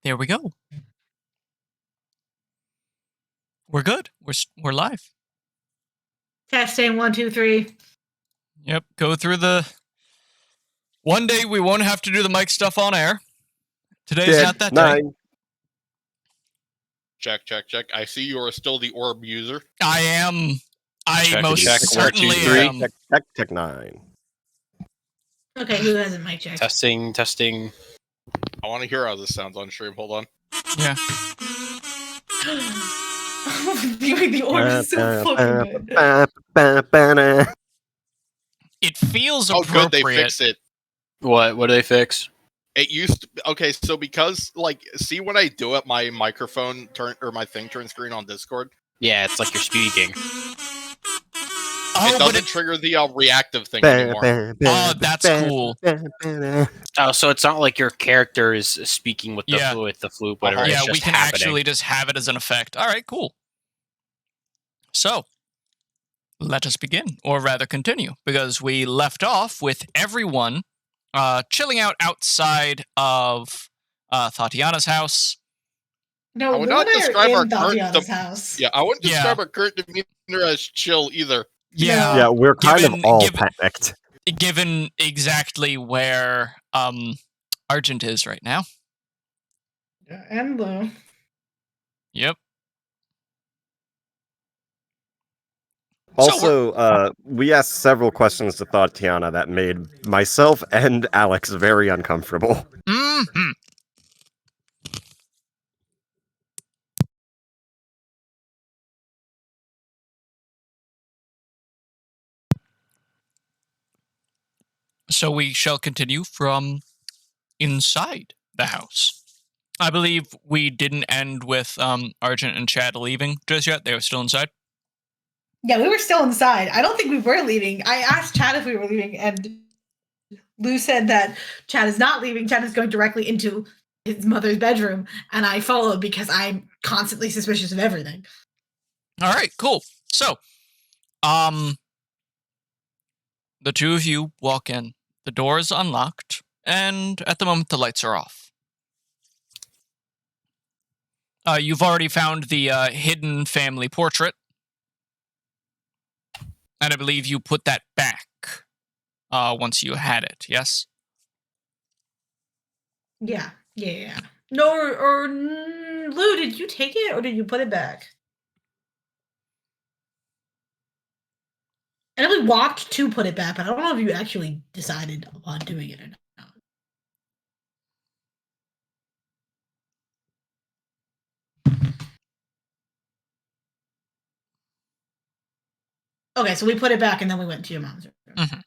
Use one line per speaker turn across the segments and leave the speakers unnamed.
There we go. We're good. We're live.
Testing 1, 2, 3.
Yep. Go through the. One day we won't have to do the mic stuff on air. Today's not that day.
Check. I see you are still the orb user.
I am. I
Check,
most
check.
certainly
1, 2, 3.
am.
Check 9.
Okay, who hasn't mic checked?
Testing.
I want to hear how this sounds on stream. Hold on.
Yeah.
The orb is so fucking good.
It feels
Oh,
appropriate.
good, they fixed it.
What do they fix?
It used to, okay, so because see when I do it, my microphone my thing turns green on Discord.
Yeah, it's like you're speaking.
Oh,
it doesn't trigger the reactive thing anymore.
Oh, that's cool.
Oh, so it's not like your character is speaking with the flute, whatever.
Yeah,
it's just
we can
happening.
actually just have it as an effect. All right, cool. So, let us begin, or rather continue, because we left off with everyone chilling out outside of Tatiana's house.
No,
I would not describe our
current house.
Yeah, I wouldn't describe our current demeanor as chill either.
Yeah,
yeah, we're kind of all panicked.
Given exactly where Argent is right now.
Yeah, and Lou.
Yep.
Also, we asked several questions to Tatiana that made myself and Alex very uncomfortable.
Mm-hmm. So we shall continue from inside the house. I believe we didn't end with Argent and Chad leaving just yet. They were still inside.
Yeah, we were still inside. I don't think we were leaving. I asked Chad if we were leaving, and Lou said that Chad is not leaving. Chad is going directly into his mother's bedroom, and I followed because I'm constantly suspicious of everything.
All right, cool. So, the two of you walk in. The door is unlocked, and at the moment the lights are off. You've already found the hidden family portrait, and I believe you put that back once you had it, yes?
Yeah. No, or Lou, did you take it, or did you put it back? I know we walked to put it back, but I don't know if you actually decided on doing it or not. Okay, so we put it back and then we went to your mom's room.
Mm-hmm.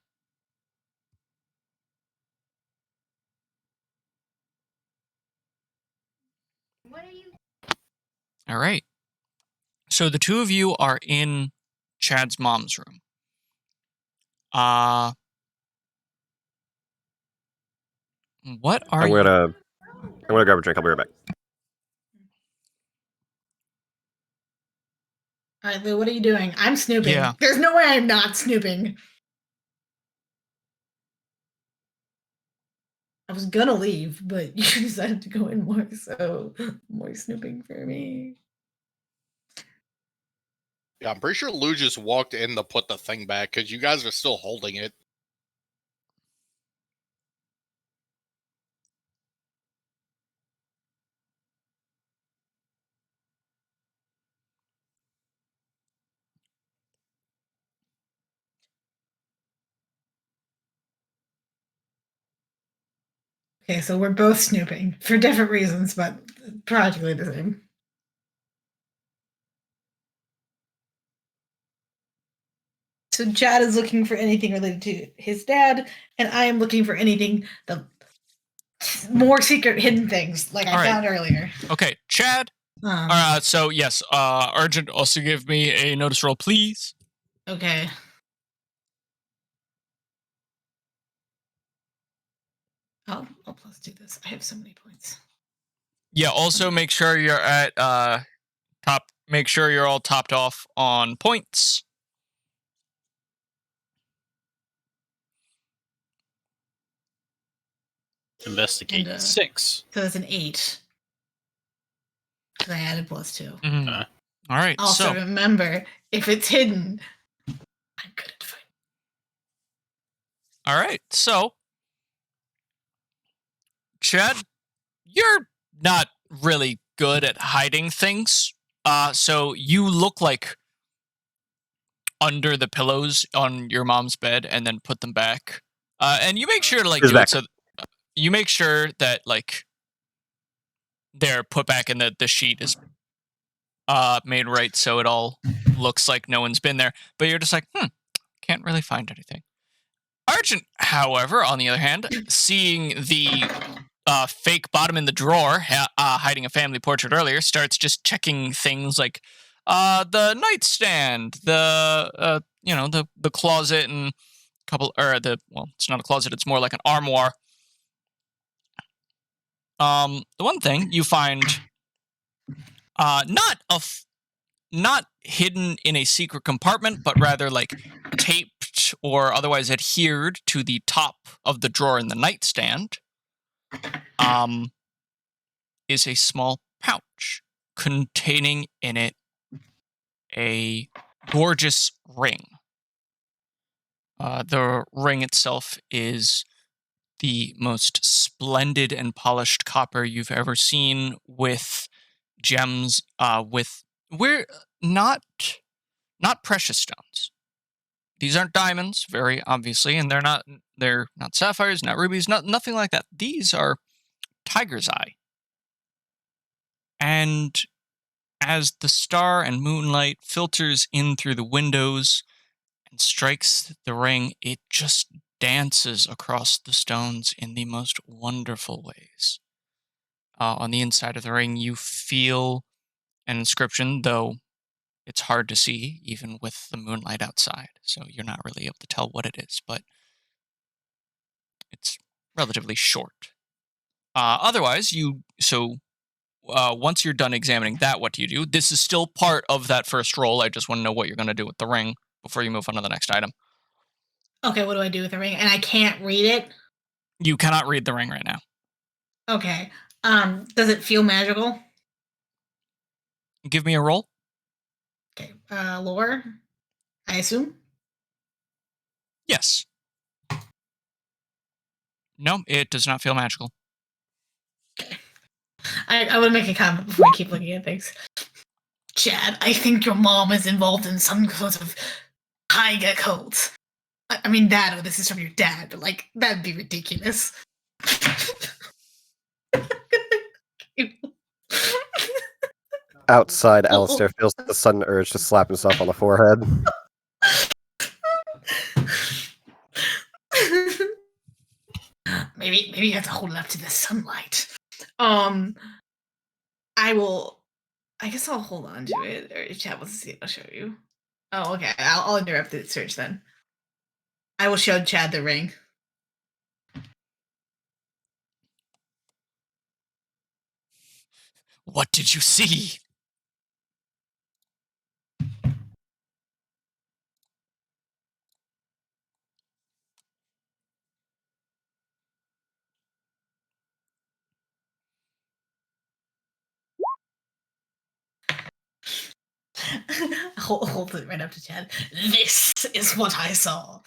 What are you?
All right. So the two of you are in Chad's mom's room. What are you?
I'm gonna grab a drink. I'll be right back.
All right, Lou, what are you doing? I'm snooping.
Yeah.
There's no way I'm not snooping. I was gonna leave, but you decided to go in more, so more snooping for me.
Yeah, I'm pretty sure Lou just walked in to put the thing back because you guys are still holding it.
Okay, so we're both snooping for different reasons, but practically the same. So Chad is looking for anything related to his dad, and I am looking for anything the more secret hidden things like I found earlier.
Okay, Chad. So yes, Argent, also give me a notice roll, please.
Okay. I'll plus do this. I have so many points.
Yeah, also make sure you're at top. Make sure you're all topped off on points.
Investigate.
And,
6.
So that's an 8. because I added +2.
Mhm. All right.
Also,
So
remember, if it's hidden, I'm good at finding.
all right. So Chad, you're not really good at hiding things. So you look like under the pillows on your mom's bed and then put them back. And you make sure to like
Who's
do it
back?
so you make sure that like they're put back and the sheet is made right so it all looks like no one's been there. But you're just like, can't really find anything. Argent, however, on the other hand, seeing the fake bottom in the drawer hiding a family portrait earlier, starts just checking things like the nightstand, the closet, and it's not a closet, it's more like an armoire. The one thing you find not hidden in a secret compartment, but rather like taped or otherwise adhered to the top of the drawer in the nightstand, is a small pouch containing in it a gorgeous ring. The ring itself is the most splendid and polished copper you've ever seen, with gems. We're not precious stones. These aren't diamonds, very obviously, and they're not sapphires, not rubies, nothing like that. These are tiger's eye. And as the star and moonlight filters in through the windows and strikes the ring, it just dances across the stones in the most wonderful ways. On the inside of the ring, you feel an inscription, though it's hard to see, even with the moonlight outside. So you're not really able to tell what it is, but it's relatively short. Otherwise, once you're done examining that, what do you do? This is still part of that first roll. I just want to know what you're going to do with the ring before you move on to the next item.
Okay, what do I do with the ring? And I can't read it?
You cannot read the ring right now.
Okay. Does it feel magical?
Give me a roll.
Okay. Lore, I assume?
Yes. No, it does not feel magical.
Okay. I want to make a comment before I keep looking at things. Chad, I think your mom is involved in some sort of tiger cult. I mean, Dad, this is from your dad, but like, that'd be ridiculous.
Outside, Alistair feels the sudden urge to slap himself on the forehead.
Maybe you have to hold it up to the sunlight. I guess I'll hold on to it, or if Chad wants to see it, I'll show you. Oh, okay. I'll interrupt the search then. I will show Chad the ring.
What did you see?
Hold it right up to Chad. This is what I saw.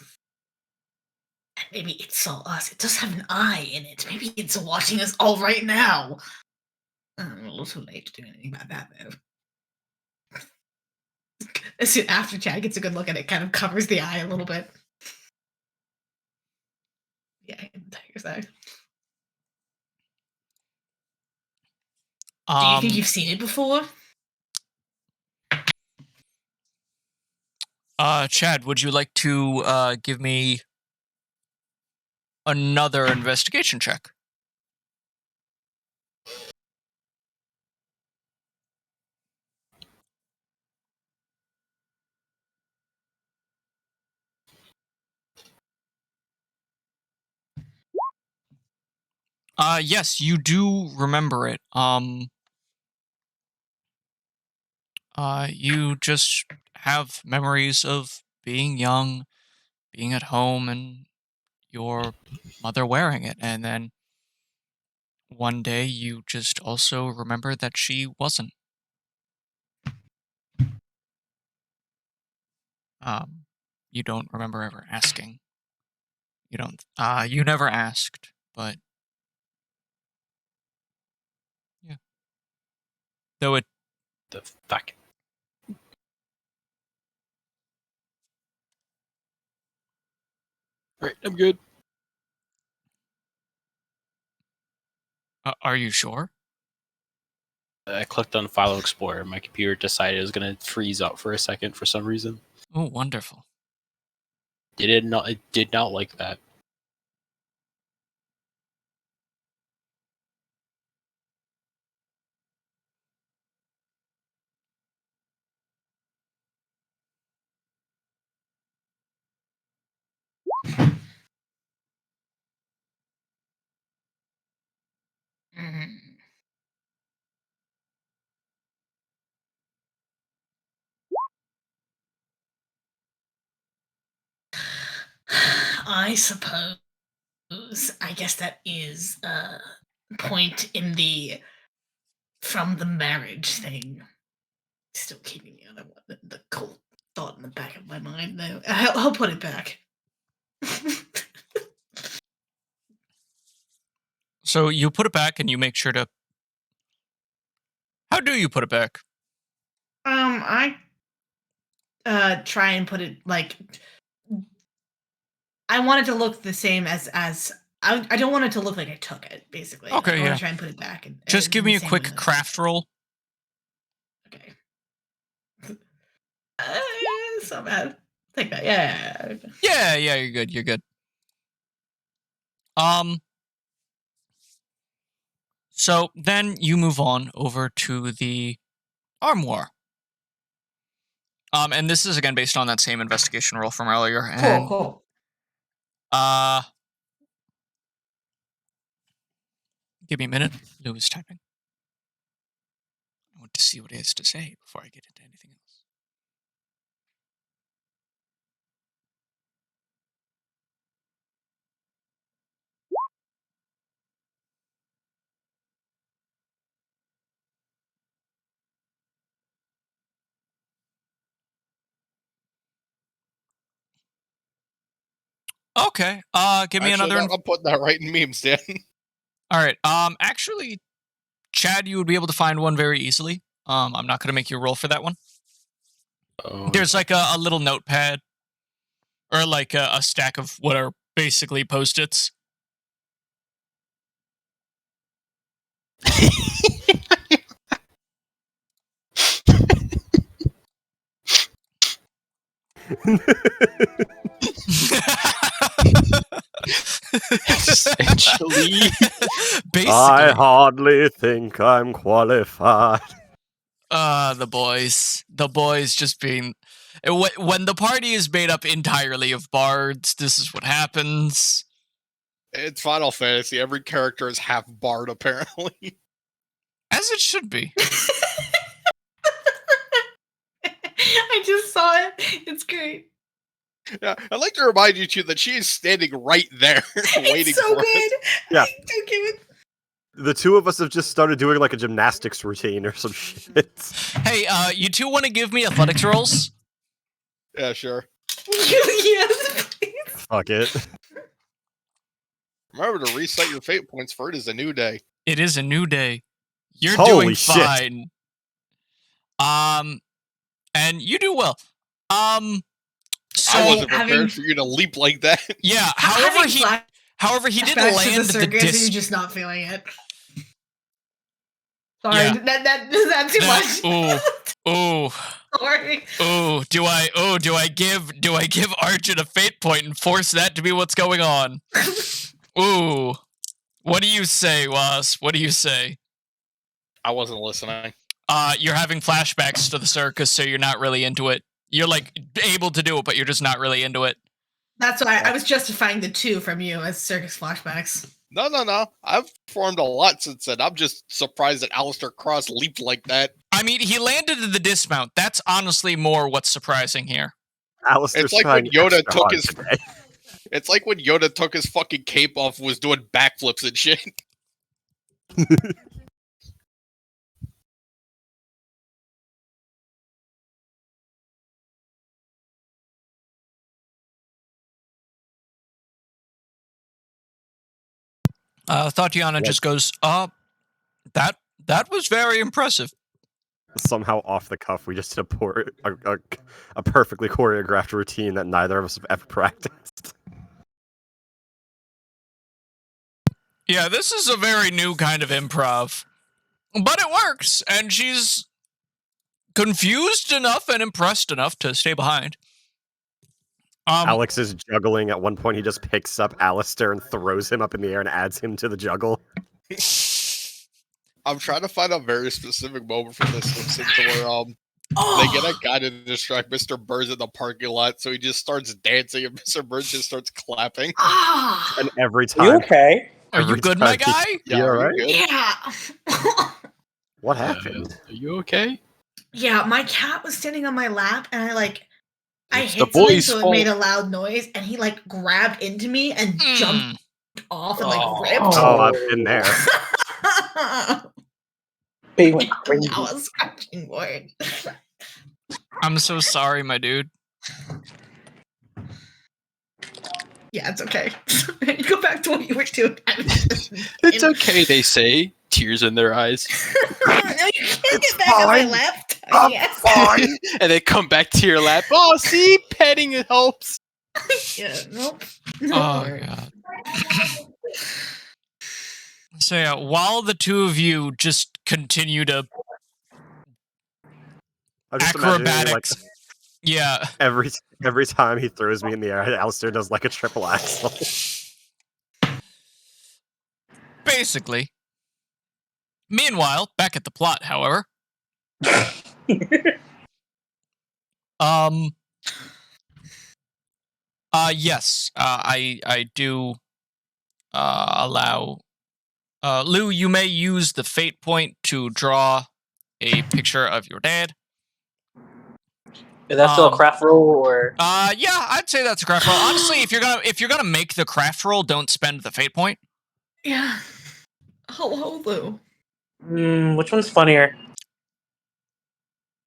Maybe it saw us. It does have an eye in it. Maybe it's watching us all right now. I'm a little too late to do anything about that, though. As soon after Chad gets a good look at it, kind of covers the eye a little bit. Yeah, tiger's eye. Do you think you've seen it before?
Chad, would you like to give me another investigation check? Yes, you do remember it. You just have memories of being young, being at home, and your mother wearing it. And then one day you just also remember that she wasn't. You don't remember ever asking. You don't. You never asked, but yeah. Though it.
The fuck. Right, I'm good.
Are you sure?
I clicked on File Explorer. My computer decided it was going to freeze up for a second for some reason.
Oh, wonderful.
It did not like that.
Mhm. I suppose. I guess that is a point in the from the marriage thing. Still keeping the other one, the cold thought in the back of my mind, though. I'll put it back.
So you put it back, and you make sure to. How do you put it back?
I try and put it like I want it to look the same as I don't want it to look like I took it, basically.
Okay,
I
yeah.
want to try and put it back.
Just give me a quick craft roll.
Okay. It's not bad. Take that. Yeah.
Yeah, you're good. You're good. So then you move on over to the armoire. And this is again based on that same investigation roll from earlier. And,
Cool.
Give me a minute. Lou is typing. I want to see what he has to say before I get into anything else. Okay. Give me
Actually,
another.
I'm putting that right in memes, Dan.
All right. Actually, Chad, you would be able to find one very easily. I'm not going to make you roll for that one.
Oh,
There's like a little notepad, or like a stack of what are basically post-its.
essentially.
Basically.
I hardly think I'm qualified.
The boys. The boys just being. When the party is made up entirely of bards, this is what happens.
It's Final Fantasy. Every character is half bard, apparently.
As it should be.
I just saw it. It's great.
Yeah, I'd like to remind you too that she is standing right there, waiting
It's so
for
good.
us.
Yeah.
Don't give it.
The two of us have just started doing like a gymnastics routine or some shit.
Hey, you two want to give me athletics rolls?
Yeah, sure.
Yes, please.
Fuck it.
Remember to reset your fate points, for it is a new day.
It is a new day. You're
Holy
doing
shit.
fine. And you do well. So
I wasn't
having-
prepared for you to leap like that.
yeah.
Having
However, he did
flashbacks to
land the
circus,
disc.
you're just not feeling it. Sorry,
Yeah.
that's too much.
Ooh.
Sorry.
Do I give Arjun a fate point and force that to be what's going on? Ooh. What do you say, Wasp? What do you say?
I wasn't listening.
You're having flashbacks to the circus, so you're not really into it. You're like able to do it, but you're just not really into it.
That's why I was justifying the 2 from you as circus flashbacks.
No. I've performed a lot since then. I'm just surprised that Alistair Cross leaped like that.
I mean, he landed in the dismount. That's honestly more what's surprising here.
Alistair's
It's like when
trying
Yoda
extra
took
hard
his.
today.
It's like when Yoda took his fucking cape off, was doing backflips and shit.
Tatiana just goes, that was very impressive.
Somehow off the cuff, we just did a perfectly choreographed routine that neither of us have ever practiced.
Yeah, this is a very new kind of improv. But it works, and she's confused enough and impressed enough to stay behind.
Alex is juggling. At one point, he just picks up Alistair and throws him up in the air and adds him to the juggle.
I'm trying to find a very specific moment for this scene where they get a guy to distract Mr. Burns in the parking lot, so he just starts dancing and Mr. Burns just starts clapping.
And every time,
You okay?
Are you good, my guy?
Yeah,
You
are
alright?
you good?
Yeah.
What happened?
Are you okay?
Yeah, my cat was sitting on my lap, and I
It's
hit
the
something
boy's
so it
fault.
made a loud noise, and he grabbed into me and jumped off and ripped.
Oh, I've been there.
They went crazy.
I was scratching word.
I'm so sorry, my dude.
Yeah, it's okay. Go back to what you were doing.
It's okay, they say. Tears in their eyes.
No, you can't
It's
get back on my
fine.
lap.
I'm
Yes.
fine.
And they come back to your lap. Oh, see? Petting it helps.
Yeah, nope.
Oh, God. So, yeah, while the two of you just continue to
I'm just imagining,
acrobatics. Yeah.
every time he throws me in the air, Alistair does a triple axel.
Basically. Meanwhile, back at the plot, however. Yes, I do allow Lou, you may use the fate point to draw a picture of your dad.
Is that still a craft roll or?
Yeah, I'd say that's a craft roll. Honestly, if you're gonna make the craft roll, don't spend the fate point.
Yeah. Hello, Lou.
Which one's funnier?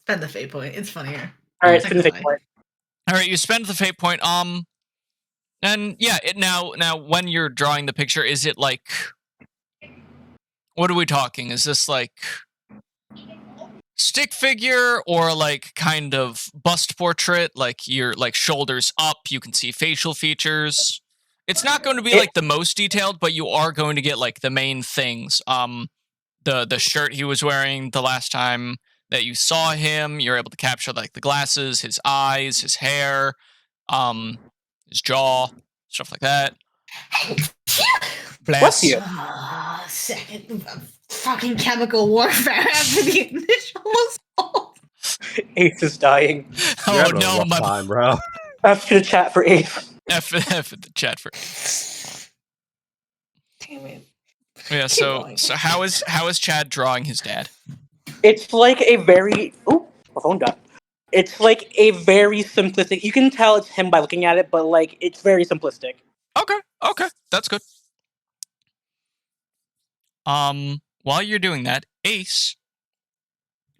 Spend the fate point. It's funnier.
All right,
Not
spin the
gonna
fate
lie.
point.
All right, you spend the fate point. And yeah, now when you're drawing the picture, is it what are we talking? Is this stick figure or kind of bust portrait? You're shoulders up, you can see facial features. It's not going to be the most detailed, but you are going to get the main things. The shirt he was wearing the last time that you saw him, you're able to capture the glasses, his eyes, his hair, his jaw, stuff like that.
Bless you.
Second fucking chemical warfare after the initial assault.
Ace is dying.
You're
Oh
having a
no,
rough
my
time, bro.
F to the chat for Ace.
F in the chat for.
Damn it.
Yeah, so how is Chad drawing his dad?
It's a very. Ooh, my phone died. It's a very simplistic. You can tell it's him by looking at it, but it's very simplistic.
Okay, that's good. While you're doing that, Ace,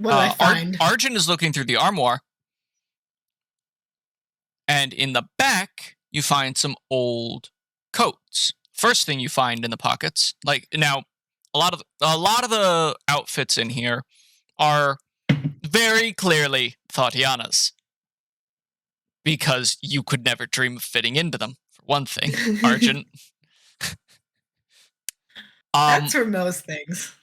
What do I find?
Arjun is looking through the armoire, and in the back you find some old coats. First thing you find in the pockets, now, a lot of the outfits in here are very clearly Tatiana's, because you could never dream of fitting into them. For one thing, Arjun.
That's for most things.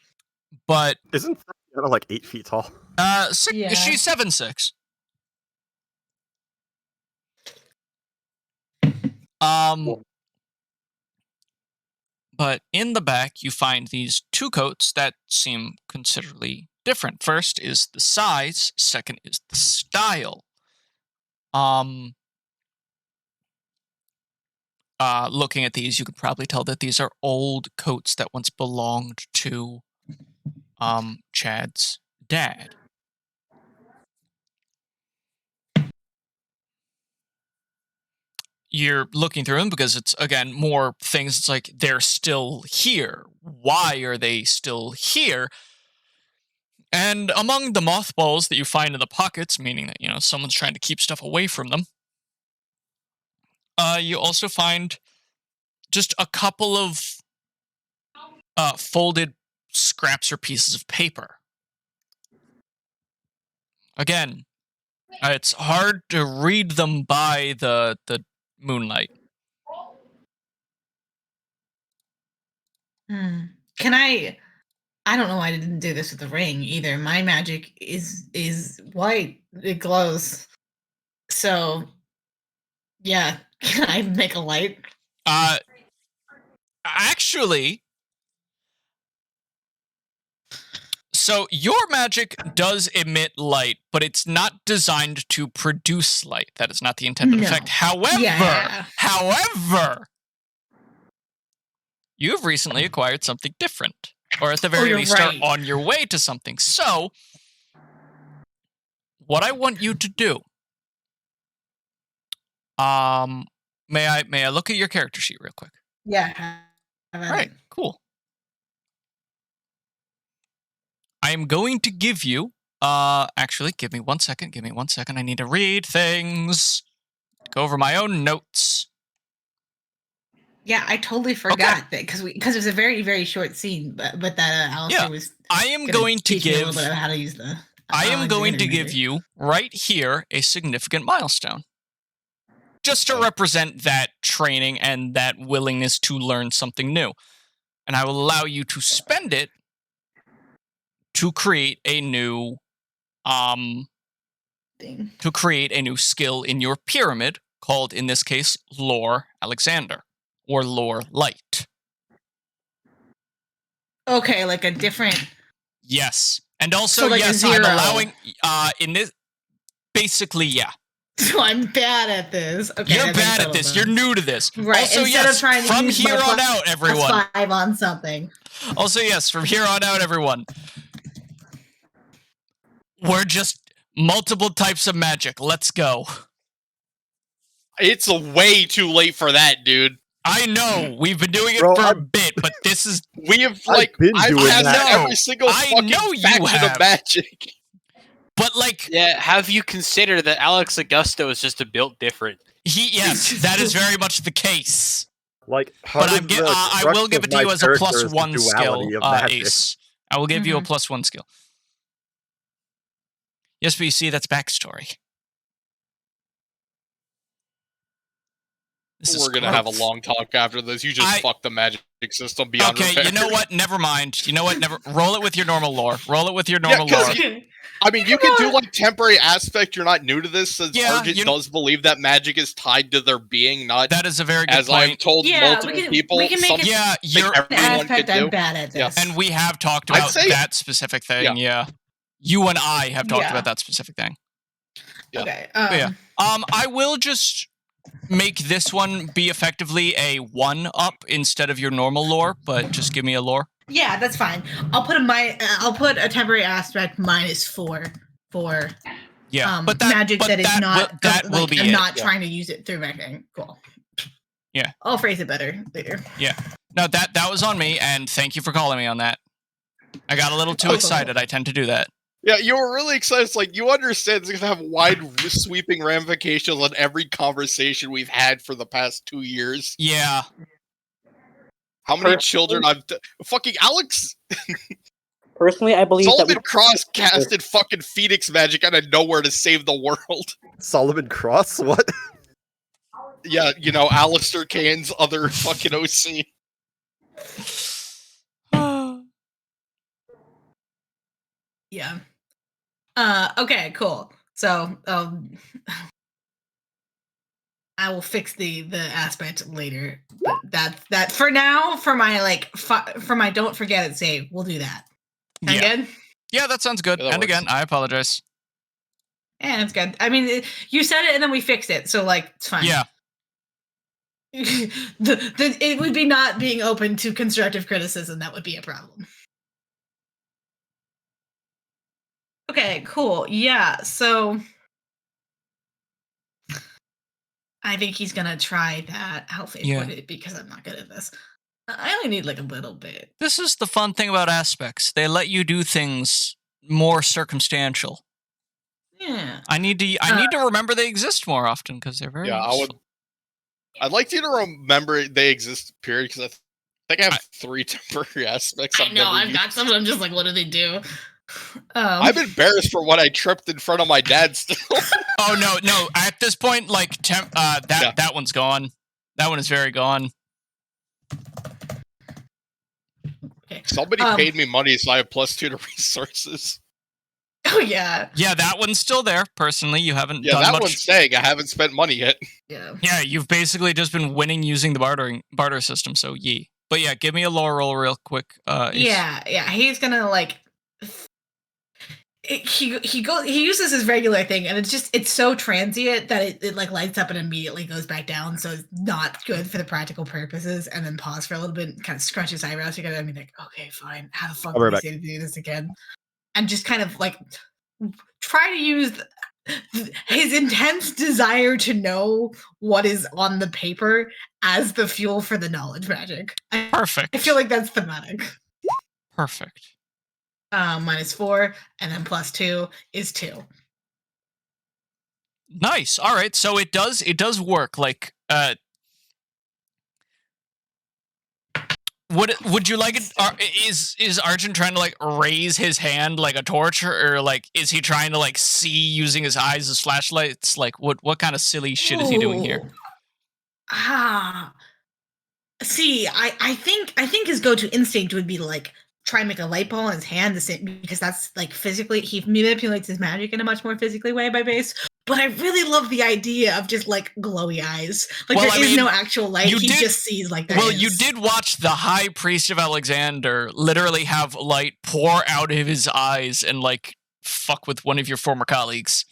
But
Isn't Tatiana 8 feet tall?
Yeah.
she's 7'6". But in the back, you find these two coats that seem considerably different. First is the size. Second is the style. Looking at these, you could probably tell that these are old coats that once belonged to Chad's dad. You're looking through them because it's, again, more things. It's they're still here. Why are they still here? And among the mothballs that you find in the pockets, meaning that, someone's trying to keep stuff away from them, you also find just a couple of folded scraps or pieces of paper. Again, it's hard to read them by the moonlight.
Can I don't know why I didn't do this with the ring either. My magic is white. It glows. So yeah, can I make a light?
Actually, so your magic does emit light, but it's not designed to produce light. That is not the intended
No.
effect. However,
Yeah.
you have recently acquired something different, or at the very
you're
least,
right.
are on your way to something. So, what I want you to do, may I look at your character sheet real quick?
Yeah.
All right, cool. I am going to give you, actually, give me 1 second. I need to read things. Go over my own notes.
Yeah, I totally forgot that because it was a very, very short scene, but that Alistair was.
I am
gonna
going to
teach me a
give.
little bit of how to use the.
I am going to
Alexander
give you right here a significant milestone, just to represent that training and that willingness to learn something new, and I will allow you to spend it to create a new,
thing.
to create a new skill in your pyramid called, in this case, Lore Alexander or Lore Light.
Okay, like a different.
Yes. And also,
So like a
yes, I'm
zero.
allowing, in this, basically, yeah.
So I'm bad at this. Okay,
You're
that makes
bad at
total
this.
sense.
You're new to this.
Right.
Also,
Instead
yes,
of trying to
from
use
here
my
on out, everyone.
+5 on something.
Also, yes, from here on out, everyone. We're just multiple types of magic. Let's go.
It's way too late for that, dude.
I know. We've been doing it
Bro,
for a bit, but this is...
We have
I've been
I've
doing
had
that.
every single
I
fucking
know you
faction
have.
of magic.
But, like...
Yeah, have you considered that Alex Augusto is just a built different?
Yes, that is very much the case.
Like,
But I will give it to you as a +1 skill,
magic.
Ace. I will give you a
Mm-hmm.
+1 skill. Yes, but you see, that's backstory.
We're gonna have a long talk after this. You just fucked the magic system beyond repair.
You know what? Never mind. Roll it with your normal lore. Roll it with your normal lore.
I mean, you can do like temporary aspect. You're not new to this, since
Yeah,
Argent does believe that magic is tied to their being, not
That is a very good
as
point.
I've told multiple people.
we can make it
Yeah, you're...
everyone
aspect
could do.
I'm bad at this.
Yeah.
And we have talked
I'd
about
say-
that specific thing, yeah. You and I have talked about that specific thing.
Yeah.
Okay.
Yeah. I will just make this one be effectively a 1-up instead of your normal lore, but just give me a lore.
Yeah, that's fine. I'll put a temporary aspect -4 for
but
magic that is not
that will be
I'm
it.
not trying to use it through magic. Cool.
Yeah.
I'll phrase it better later.
Yeah. No, that was on me, and thank you for calling me on that. I got a little too excited. I tend to do that.
Yeah, you were really excited. It's like, you understand it's going to have wide sweeping ramifications on every conversation we've had for the past 2 years.
Yeah.
How many children I've... Fucking Alex...
Personally, I believe
Solomon
that
Cross casted fucking Phoenix magic out of nowhere to save the world.
Solomon Cross? What?
Yeah, you know, Alistair Kane's other fucking OC.
Yeah. Okay, cool. So, I will fix the aspect later. But that for now, for my for my don't forget it save, we'll do that. Sound good?
Yeah, that sounds good.
Yeah, that
And again, I apologize.
Yeah, it's good. I mean, you said it and then we fixed it, so it's fine.
Yeah.
It would be not being open to constructive criticism. That would be a problem. Okay, cool. Yeah, so I think he's gonna try that. I'll favorite it because I'm not good at this. I only need a little bit.
This is the fun thing about aspects. They let you do things more circumstantial.
Yeah.
I need to remember they exist more often because they're very
Yeah, I'd like you to remember they exist, period, because I think I have 3 temporary aspects.
I know, I've got some, and I'm just like, what do they do?
I'm embarrassed for what I tripped in front of my dad still.
Oh no! At this point, like that one's gone. That one is very gone.
Okay.
Somebody paid me money, so I have +2 to resources.
Oh yeah.
Yeah, that one's still there. Personally, you haven't done
that
much.
one's staying. I haven't spent money yet.
Yeah.
Yeah, you've basically just been winning using the barter system. So yee. But yeah, give me a lore roll real quick.
Yeah. He's gonna like. He uses his regular thing, and it's so transient that it like lights up and immediately goes back down. So it's not good for the practical purposes. And then pause for a little bit, and kind of scrunch his eyebrows together, and be like, "Okay, fine. How the fuck do we say to do this again?" And just kind of like try to use his intense desire to know what is on the paper as the fuel for the knowledge magic.
Perfect.
I feel like that's thematic.
Perfect.
-4, and then +2 is 2.
Nice. All right. So it does work. Like, would you like it? Is Arjun trying to like raise his hand like a torch, or like is he trying to like see using his eyes as flashlights? Like, what kind of silly shit is he doing here?
See, I think his go-to instinct would be to like try and make a light ball in his hand, because that's like physically he manipulates his magic in a much more physically way by base. But I really love the idea of just like glowy eyes. Like there is no actual light. He just sees like that.
Well, you did watch the High Priest of Alexander literally have light pour out of his eyes and like fuck with one of your former colleagues.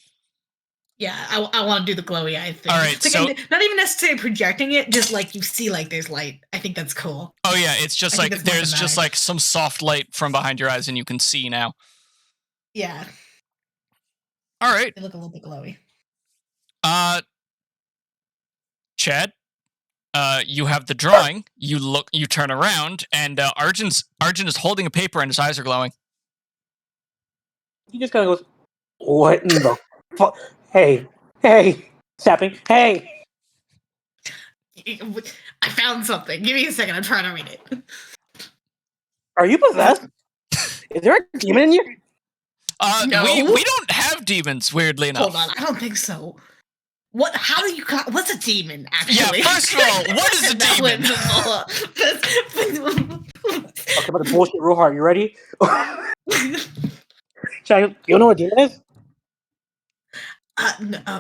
Yeah, I want to do the glowy eye thing.
All right,
like,
so
not even necessarily projecting it, just like you see like there's light. I think that's cool.
Oh yeah, it's just like there's just like some soft light from behind your eyes and you can see now.
Yeah.
All right.
They look a little bit glowy.
Chad, you have the drawing. You turn around, and Arjun is holding a paper and his eyes are glowing.
He just kind of goes, "What in the fuck? Hey, Sapping, hey!"
I found something. Give me a second. I'm trying to read it.
Are you possessed? Is there a demon in you?
No.
We don't have demons. Weirdly enough.
Hold on, I don't think so. What? How do you? What's a demon? Actually,
yeah. First of all, what is a demon?
Okay, but the bullshit real hard. You ready? Chad, you know what a demon is?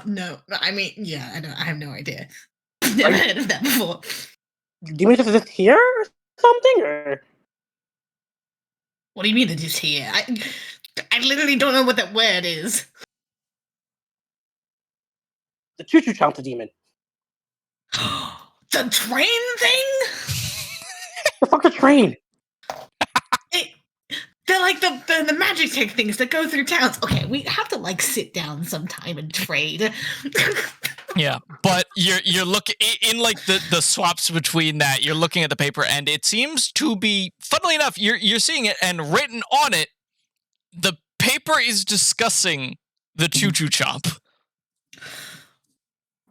No. I mean, yeah, I don't. I have no idea. Never heard of that before.
Demons just exist here or something? Or
what do you mean they're just here? I literally don't know what that word is.
The choo-choo chom's a demon.
The train thing?
The fuck's a train?
They're like the magic tech things that go through towns. Okay, we have to like sit down sometime and trade.
Yeah, but you're looking in like the swaps between that. You're looking at the paper, and it seems to be, funnily enough, you're seeing it, and written on it, the paper is discussing the choo-choo chomp.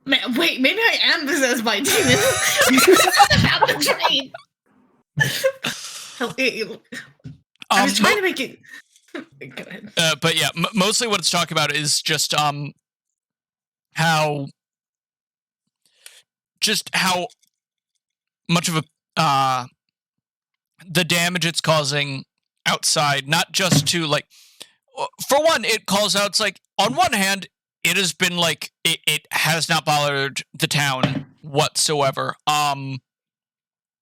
Man, wait, maybe I am possessed by demons. About the train. I was trying to make it. Go ahead.
But yeah, mostly what it's talking about is just how much of a the damage it's causing outside, not just to like. For one, it calls out. It's like on one hand, it has been like it has not bothered the town whatsoever.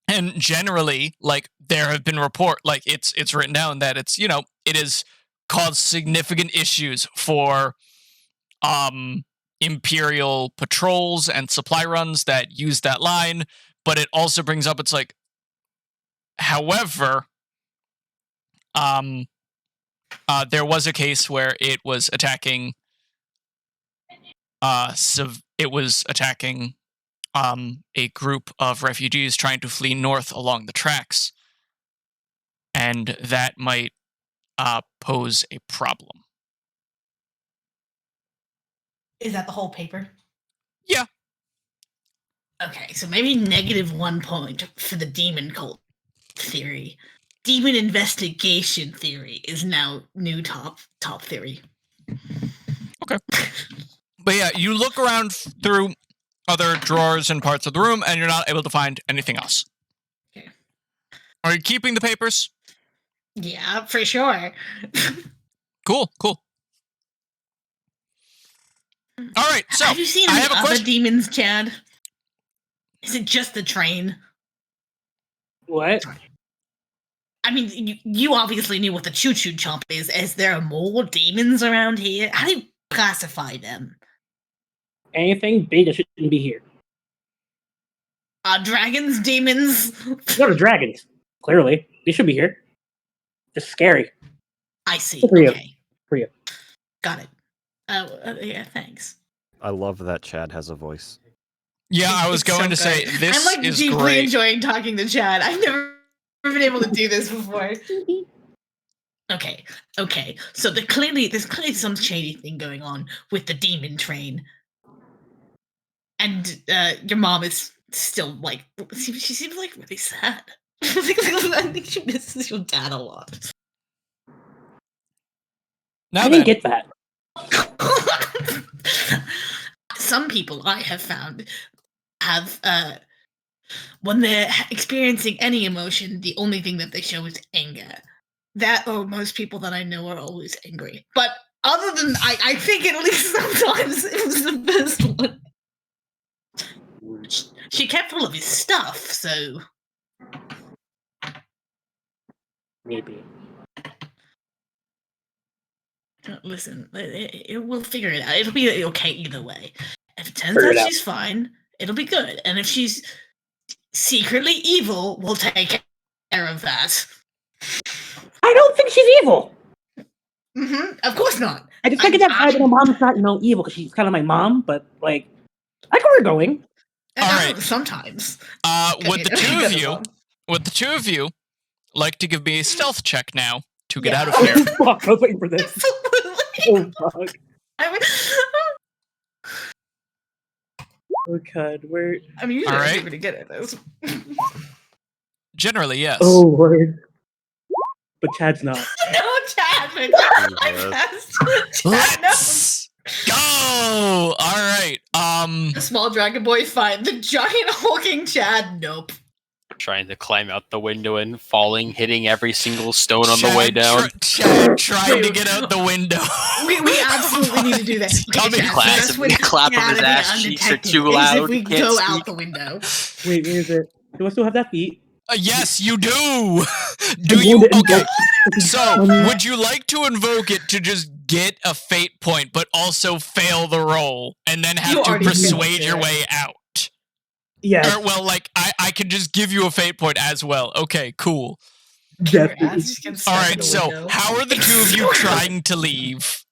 And generally, like there have been like it's written down that it's it has caused significant issues for Imperial patrols and supply runs that use that line. But it also brings up it's like, however, there was a case where it was attacking. It was attacking a group of refugees trying to flee north along the tracks, and that might pose a problem.
Is that the whole paper?
Yeah.
Okay, so maybe -1 point for the demon cult theory. Demon investigation theory is now new top theory.
But yeah, you look around through other drawers and parts of the room, and you're not able to find anything else.
Okay.
Are you keeping the papers?
Yeah, for sure.
Cool. All right, so
have you seen
I
any
have a
other
question.
demons, Chad? Is it just the train?
What?
I mean, you obviously knew what the choo-choo chomp is. Is there more demons around here? How do you classify them?
Anything big that shouldn't be here.
Dragons, demons?
What are dragons? Clearly. They should be here. Just scary.
I see.
For you.
Okay.
For you.
Got it. Yeah, thanks.
I love that Chad has a voice.
Yeah, I was
It's so
going to say
good.
this
I'm like
is
deeply
great.
enjoying talking to Chad. I've never been able to do this before. Okay. So there's clearly some shady thing going on with the demon train, and your mom is still like she seems like really sad. I think she misses your dad a lot.
Now
I
then,
didn't get that.
Some people I have found have when they're experiencing any emotion, the only thing that they show is anger. That or most people that I know are always angry. But other than I think at least sometimes it was the best one. She kept all of his stuff, so
Maybe.
listen, we'll figure it out. It'll be okay either way. If it turns
Figure it
out
out.
she's fine, it'll be good. And if she's secretly evil, we'll take care of that.
I don't think she's evil.
Of course not.
I just think that my mom's not evil because she's kind of my mom, but like, I got her going.
All right.
Sometimes.
Would the two of you like to give me a stealth check now to get out of here?
Fuck, I was waiting for this. Oh fuck. Oh god, where?
I mean, usually
All
I'm
right.
pretty good at this.
Generally, yes.
Oh lord. But Chad's not.
No, Chad, but I passed. Chad, no.
Let's go. All right.
The small dragon boy, fine. The giant hulking Chad, nope.
Trying to climb out the window and falling, hitting every single stone on the
Chad
way down.
Chad trying to get out the window.
We absolutely need to do that.
Coming
Chad,
class,
best
if
way
we
to
clap
get
him,
out
his
of here
ass cheeks are
undetected
too
is
loud,
If we
he can't
go
speak.
out the window.
Wait, where is it? Do I still have that feat?
Yes, you do. Do you? Okay. So, would you like to invoke it to just get a fate point, but also fail the roll, and then
You
have to
already
persuade
failed
your
it.
way out?
Yes,
Or, well, like I could just give you a fate point as well. Okay, cool.
Your
definitely.
ass gets
All
stuck in
right.
the
So,
window.
how are the two of you trying to leave?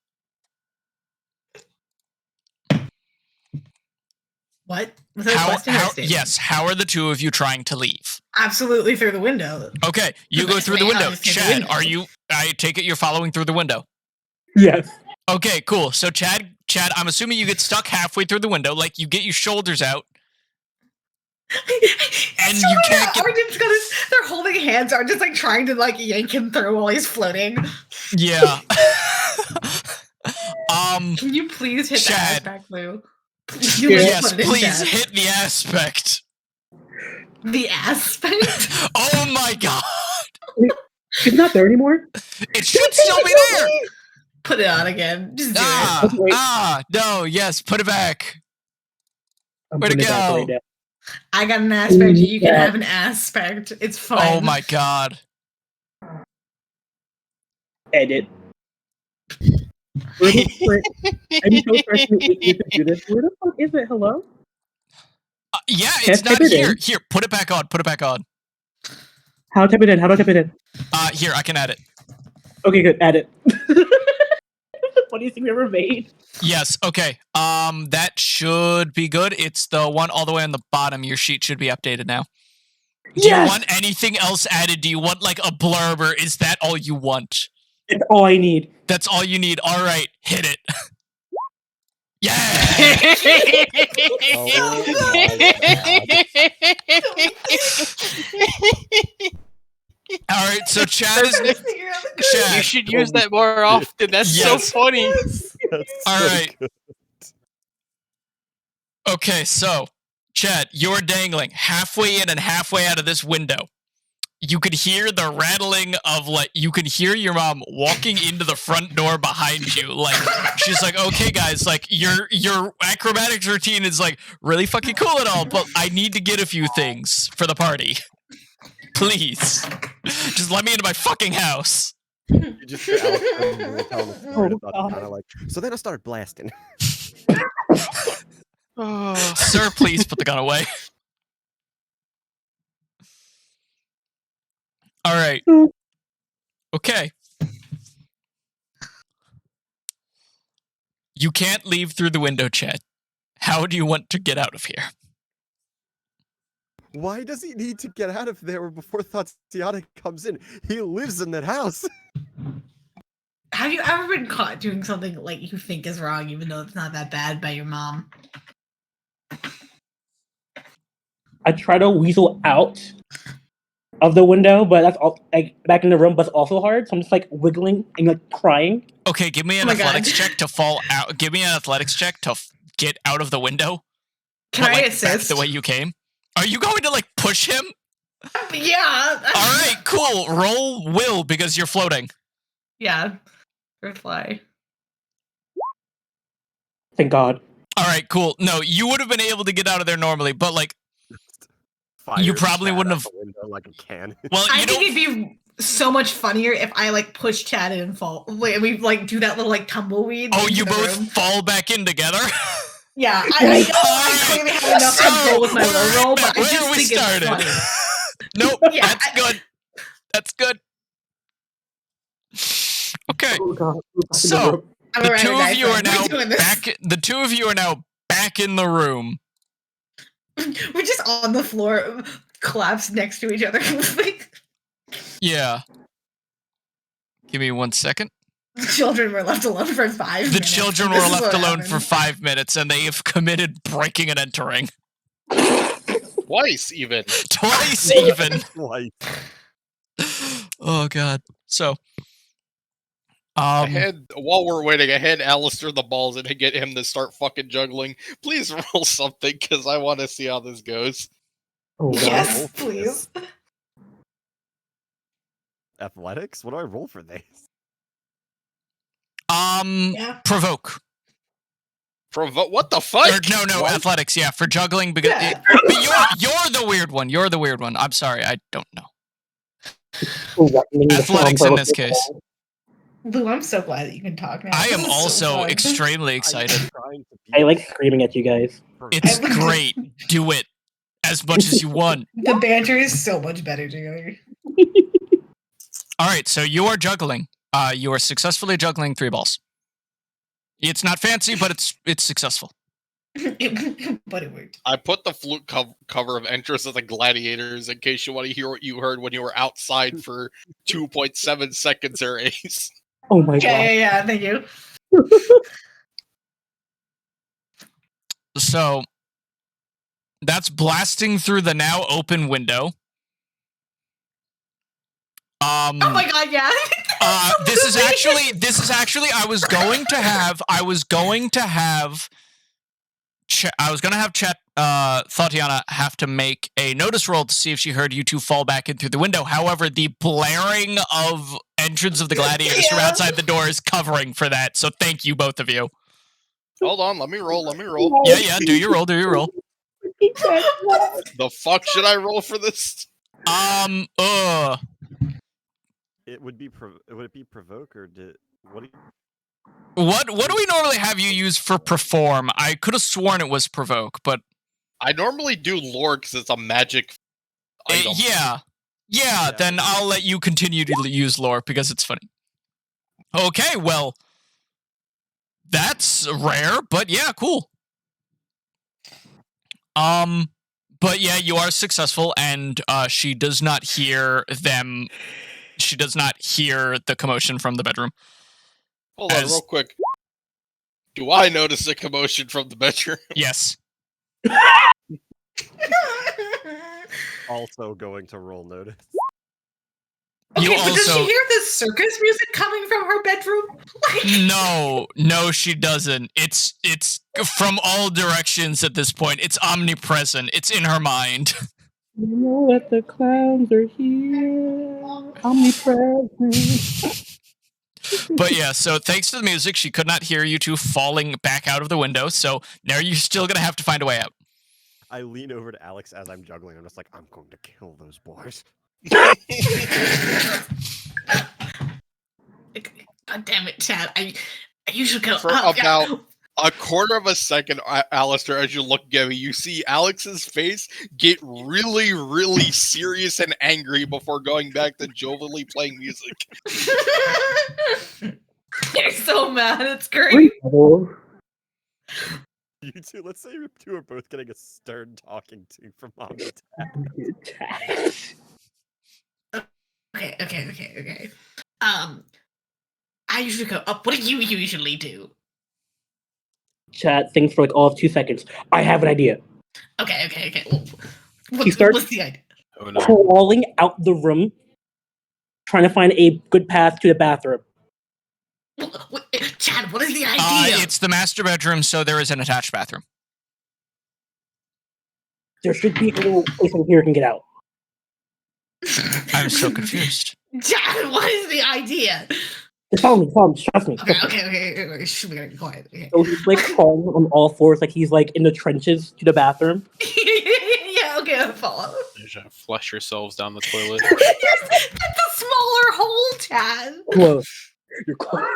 What? Was that a question or a statement?
Yes. How are the two of you trying to leave?
Absolutely through the window.
Okay, you
The
go
best
through the
way out
window.
is through the
Chad,
window.
are you? I take it you're following through the window.
Yes.
Okay, cool. So Chad, I'm assuming you get stuck halfway through the window, like you get your shoulders out.
And
you can't get-
Arden's got his, they're holding hands. Arden's like trying to like yank him through while he's floating.
Yeah.
Can you please hit
Chad.
the aspect, Lou?
Yes, please hit the aspect.
The aspect?
Oh my god.
She's not there anymore?
It should still be there.
Put it on again. Just do it.
No, yes, put it back.
I'm
Where'd it
putting back
go?
right now.
I got an aspect. You can
Yeah.
have an aspect. It's fine.
Oh my god.
Edit. Where the frick? I'm so frustrated with you to do this. Where the fuck is it? Hello?
Yeah,
Can I
it's not
type it
here.
in?
Here, put it back on. Put it back on.
How do I type it in? How do I type it in?
Here, I can add it.
Okay, good. Add it. Funniest thing we ever made.
Yes, okay. That should be good. It's the one all the way on the bottom. Your sheet should be updated now. Do you want anything else added? Do you want like a blurb, or is that all you want?
It's all I need.
That's all you need. All right, hit it. Yeah.
Oh my god.
right, so Chad is. Chad.
You should use that more often. That's
Yes.
so funny.
That's
All
so
right.
good.
Okay, so Chad, you're dangling halfway in and halfway out of this window. You could hear the rattling of you could hear your mom walking into the front door behind you. Like she's like, okay guys, like your acrobatics routine is like really fucking cool and all, but I need to get a few things for the party. Please. Just let me into my fucking house.
You just hear Alex telling the story about
God.
kind of like. So then I started blasting.
Sir, please put the gun away. All right. Okay. You can't leave through the window, Chad. How do you want to get out of here?
Why does he need to get out of there before Tatiana comes in? He lives in that house.
Have you ever been caught doing something like you think is wrong, even though it's not that bad, by your mom?
I try to weasel out of the window, but that's all like back in the room, but it's also hard. So I'm just like wiggling and like crying.
Okay, give me an
Oh my God.
athletics check to fall out. Give me an athletics check to get out of the window.
Can
but,
I
like,
assist?
back the way you came. Are you going to like push him?
Yeah.
All right, cool. Roll will because you're floating.
Yeah. Or fly.
Thank God.
All right, cool. No, you would have been able to get out of there normally, but like, You probably
Chad
wouldn't
out
have-
the window like a can.
well,
I
you
think
don't.
it'd be so much funnier if I like push Chad in and fall. Wait, we like do that little like tumbleweed.
Oh,
into
you
the
both
room.
fall back in together.
Yeah, I know I clearly have enough
So,
control with my low roll, but I
where
just
we
think
started?
it's funny.
Nope,
Yeah,
that's good. That's good. Okay,
Oh God.
so
I'm
the
alright,
two of
guys,
you are
we're
now
doing this.
back. The two of you are now back in the room.
We're just on the floor, collapsed next to each other. Like,
Yeah. Give me 1 second.
the children were left alone for 5
The
minutes.
children
This
were
is
left
what
alone for
happened.
5 minutes, and they have committed breaking and entering
Twice even.
twice, even.
Like,
Oh God. So,
I had while we're waiting, I had Alistair the balls and to get him to start fucking juggling. Please roll something because I want to see how this goes.
Oh God.
Yes,
roll for this.
please.
athletics? What do I roll for this?
Yeah.
provoke.
What the fuck?
Or, no,
What?
athletics. Yeah, for juggling. Because
Yeah.
but you're the weird one. You're the weird one. I'm sorry, I don't know.
Oh, that means
Athletics in this case.
Lou, I'm so glad that you can talk now.
I
This
am
is so
also
fun.
extremely excited.
I'm trying to be
I like screaming at you guys.
perfect.
It's great. Do it as much as you want.
The banter is so much better together.
All right, so you are juggling. You are successfully juggling 3 balls. It's not fancy, but it's successful.
But it worked.
I put the flute cover of Entrance of the Gladiators in case you want to hear what you heard when you were outside for 2.7 seconds there, Ace.
Oh my
Yeah,
God.
thank you.
So that's blasting through the now open window.
Oh my God, yeah.
This is actually I was going to have Chet Tatiana have to make a notice roll to see if she heard you two fall back in through the window. However, the blaring of Entrance of the Gladiators from
Yeah.
outside the door is covering for that. So thank you, both of you.
Hold on, let me roll.
Yeah, do your roll.
The fuck should I roll for this?
It would be would it be provoke or what?
What do we normally have you use for perform? I could have sworn it was provoke, but
I normally do lore because it's a magic item.
yeah. Then I'll let you continue to use lore because it's funny. Okay, well, that's rare, but yeah, cool. But yeah, you are successful, and she does not hear them. She does not hear the commotion from the bedroom.
Hold on, real quick. Do I notice a commotion from the bedroom?
Yes.
Also going to roll notice.
Okay,
You
but does she
also
hear the circus music coming from her bedroom?
no, she doesn't. It's from all directions at this point. It's omnipresent. It's in her mind.
You know that the clowns are here, omnipresent.
But yeah, so thanks to the music, she could not hear you two falling back out of the window. So now you're still gonna have to find a way out.
I lean over to Alex as I'm juggling. I'm just like, I'm going to kill those boys.
God damn it, Chad. I usually go
For about a quarter of a second, Alistair, as you look at me, you see Alex's face get really, really serious and angry before going back to jovially playing music.
You're so mad. It's great.
You two, let's say you two are both getting a stern talking to from Mom and Dad.
Okay. I usually go up. What do you usually do?
Chat thinks for like all of 2 seconds. I have an idea.
Okay. Well,
She starts
what's the idea?
Oh no.
crawling out the room, trying to find a good path to the bathroom.
Chad, what is the idea?
It's the master bedroom, so there is an attached bathroom.
There should be a little place in here you can get out.
I'm so confused.
Chad, what is the idea?
Just follow me, trust me.
Okay. Shh, we gotta be quiet. Okay.
So he's like crawling on all fours, like he's like in the trenches to the bathroom.
Yeah, okay, I'll follow.
You're trying to flush yourselves down the toilet.
It's a smaller hole, Chad.
Close. You're close.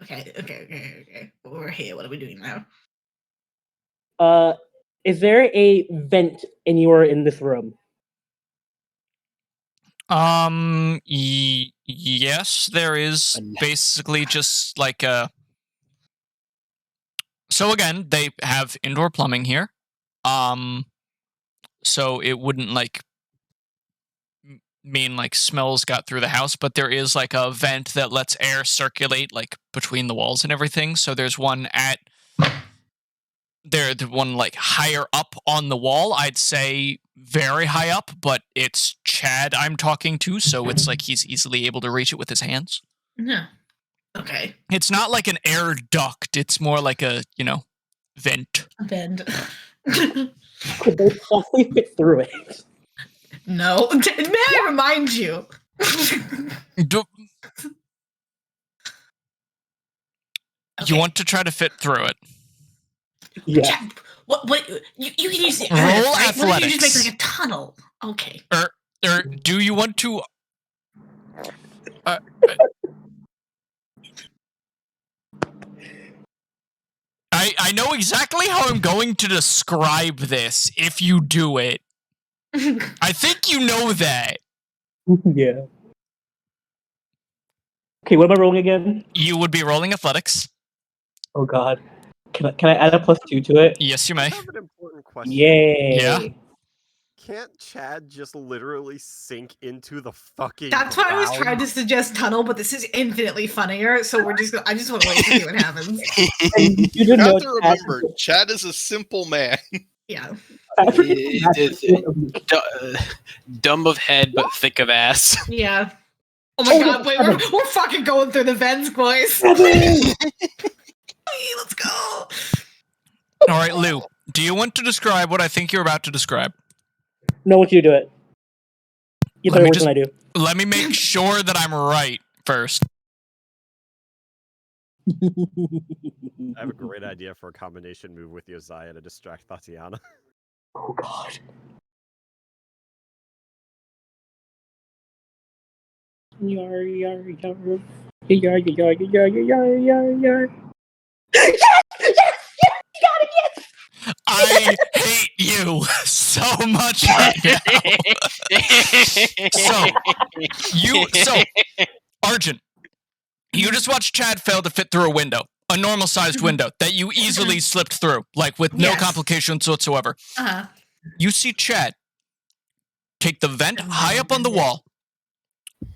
Okay. We're here. What are we doing now?
Is there a vent anywhere in this room?
Yes, there is basically just like a. So again, they have indoor plumbing here. So it wouldn't like mean like smells got through the house, but there is like a vent that lets air circulate like between the walls and everything. So there's one the one like higher up on the wall. I'd say very high up, but it's Chad I'm talking to, so it's like he's easily able to reach it with his hands.
Yeah. Okay.
It's not like an air duct. It's more like a, vent.
Vent.
Could they possibly fit through it?
No. May I remind you?
You want to try to fit through it?
Yeah.
Chad, what you can use it.
Roll
right? What if you
athletics.
just make like a tunnel? Okay.
Or do you want to? I know exactly how I'm going to describe this if you do it. I think you know that.
Yeah. Okay, what am I rolling again?
You would be rolling athletics.
Oh god. Can I add a +2 to it?
Yes, you may.
I have an important question.
Yay.
Yeah.
Can't Chad just literally sink into the fucking
That's why I was
ground?
trying to suggest tunnel, but this is infinitely funnier. So I just want to wait to see what happens.
And you
You
didn't know
have to
Chad-
remember, Chad is a simple man.
Yeah.
Dumb of head but thick of ass.
Yeah. Oh my god, wait, we're fucking going through the vents, boys. Let's go.
All right, Lou. Do you want to describe what I think you're about to describe?
No, I want you to do it. You better work than I do.
Let me make sure that I'm right first.
I have a great idea for a combination move with Josiah to distract Tatiana.
Oh god. Yar.
I hate you so much right now. So, Arjun, you just watched Chad fail to fit through a window, a normal sized window that you easily slipped through, like with no
Yes.
complications whatsoever.
Uh-huh.
You see Chad take the vent high up on the wall,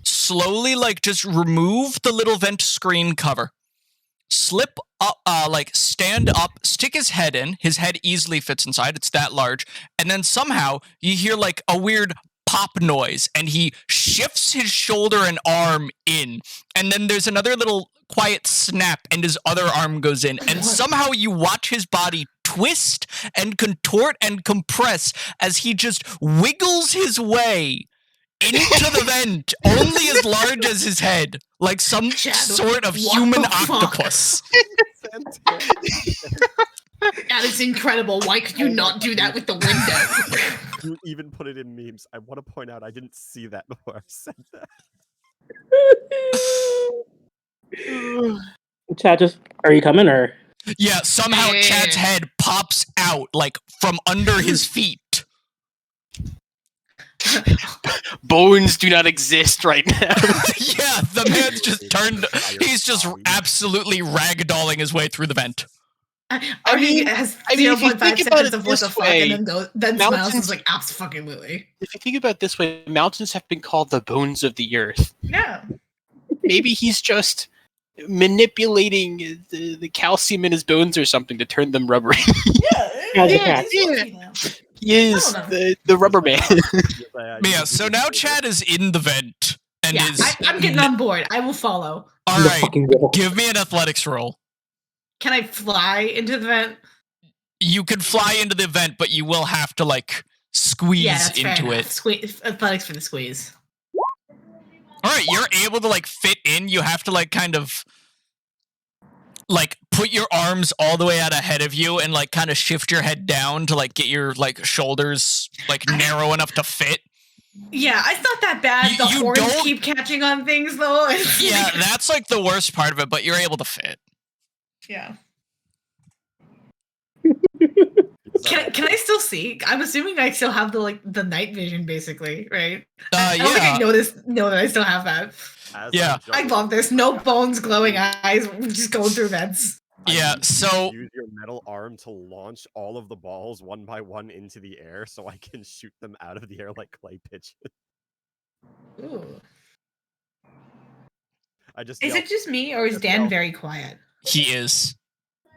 slowly like just remove the little vent screen cover, slip up, like stand up, stick his head in. His head easily fits inside. It's that large. And then somehow you hear like a weird pop noise, and he shifts his shoulder and arm in, and then there's another little quiet snap, and his other arm goes in, and somehow you watch his body twist and contort and compress as he just wiggles his way into the vent, only as large as his head, like some sort of human octopus.
That is incredible. Why could you not do that with the window?
You even put it in memes. I want to point out I didn't see that before I said that.
Chad, just are you coming or?
Yeah, somehow Chad's head pops out, like, from under his feet.
Bones do not exist right now.
Yeah, the man's just turned. He's just absolutely ragdolling his way through the vent.
I mean, it has
if you
0.5
think about
seconds
it
of what the
this
fuck,
way,
and then smiles and is like, absolutely.
If you think about it this way, mountains have been called the bones of the earth.
Yeah.
Maybe he's just manipulating the calcium in his bones or something to turn them rubbery.
Yeah.
He is the rubber man.
Yeah, so now Chad is in the vent. And
Yeah,
is.
I'm getting on board. I will follow.
Alright, give me an athletics roll.
Can I fly into the vent?
You can fly into the vent, but you will have to, like, squeeze
that's
into it.
Athletics for the squeeze.
Alright, you're able to, like, fit in. You have to, like, kind of, like, put your arms all the way out ahead of you and, like, kind of shift your head down to, like, get your, like, shoulders, like, narrow enough to fit.
Yeah, it's not that bad. The horns keep catching on things, though.
Yeah, that's, like, the worst part of it, but you're able to fit.
Yeah. Can I still see? I'm assuming I still have the night vision, basically, right? I don't think I know that I still have that.
Yeah.
I love this. No bones, glowing eyes, just going through vents.
Yeah, so
use your metal arm to launch all of the balls one by one into the air, so I can shoot them out of the air like clay pigeons.
Ooh.
Is
it just me, or is Dan very quiet?
He is.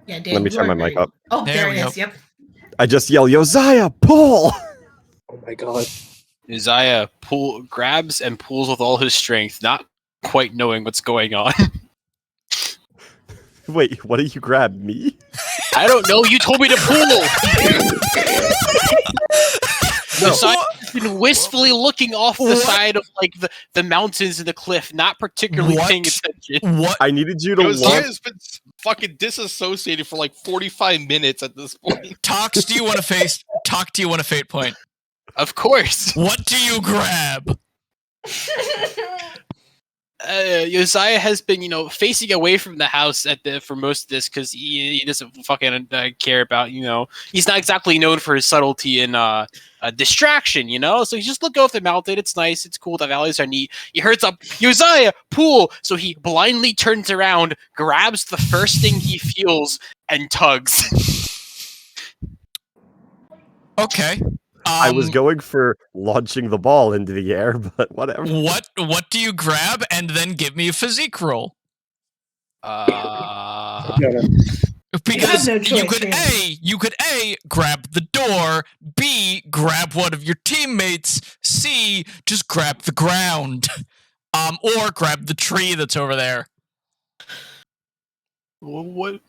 Yeah, Dan.
Let me turn my mic up.
Oh, there it is. Yep.
I just yell, Josiah, pull!
Oh my god.
Uzziah grabs and pulls with all his strength, not quite knowing what's going on.
Wait, what did you grab? Me?
I don't know. You told me to pull. Uzziah's been wistfully looking off the side of like the mountains and the cliff, not particularly paying attention.
What?
I needed you to launch.
Uzziah's been fucking disassociated for like 45 minutes at this point.
Talks, do you want to fate point?
Of course.
What do you grab?
Uzziah has been, facing away from the house for most of this because he doesn't fucking care about, he's not exactly known for his subtlety and distraction, So he's just looking off the mountain. It's nice. It's cool. The valleys are neat. He hears up, Uzziah, pool. So he blindly turns around, grabs the first thing he feels, and tugs.
Okay.
I was going for launching the ball into the air, but whatever.
What do you grab, and then give me a physique roll? Because
no choice,
you could A, grab the door, B, grab one of your teammates, C, just grab the ground. Or grab the tree that's over there.
What?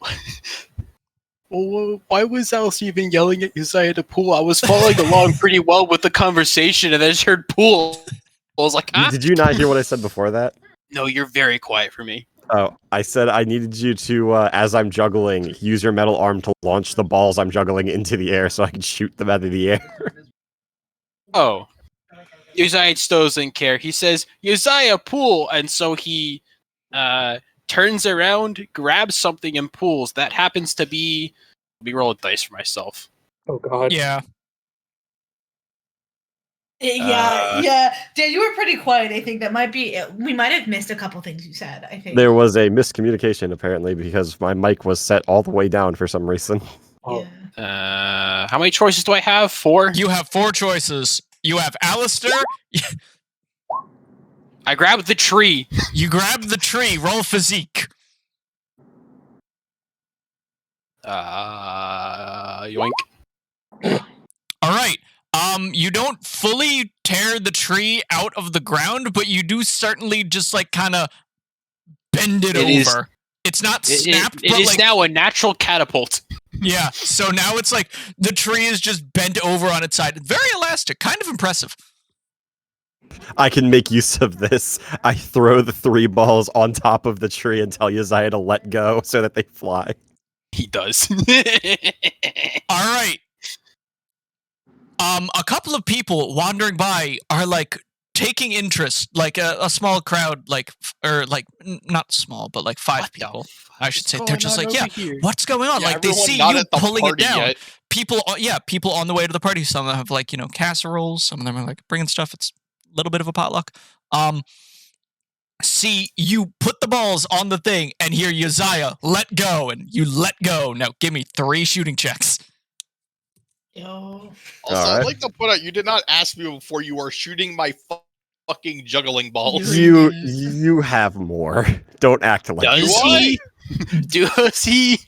Well, why was Alice even yelling at Uzziah to pool? I was following along pretty well with the conversation, and then I just heard pool. I was like,
Did you not hear what I said before that?
No, you're very quiet for me.
Oh, I said I needed you to, as I'm juggling, use your metal arm to launch the balls I'm juggling into the air so I can shoot them out of the air.
Oh. Uzziah still doesn't care. He says, Uzziah, pool! And so he turns around, grabs something, and pulls. That happens to be... Let me roll a dice for myself.
Oh god.
Yeah.
Yeah. Dan, you were pretty quiet. I think that might be... We might have missed a couple things you said, I think.
There was a miscommunication, apparently, because my mic was set all the way down for some reason.
Oh.
Yeah.
How many choices do I have? 4?
You have 4 choices. You have Alistair.
I grabbed the tree.
You grab the tree. Roll physique.
Yoink.
All right. You don't fully tear the tree out of the ground, but you do certainly just like kind of bend it over. It's not snapped,
it
but
is
like
now a natural catapult.
yeah. So now it's like the tree is just bent over on its side. Very elastic, kind of impressive.
I can make use of this. I throw the 3 balls on top of the tree and tell Uzziah to let go so that they fly.
He does.
All right. A couple of people wandering by are like taking interest, like a small crowd, like not small, but like 5 people. I should say. They're just like, yeah, what's going on?
Yeah,
like they
everyone
see
not
you
at the
pulling it
party
down.
yet.
People on the way to the party. Some of them have like casseroles. Some of them are like bringing stuff. It's a little bit of a potluck. See you put the balls on the thing and hear Uzziah let go, and you let go. Now give me 3 shooting checks.
Yo.
Also,
Alright.
I'd like to point out, you did not ask me before you are shooting my fucking juggling balls.
You have more. Don't act like
Does
Do
he? Does he?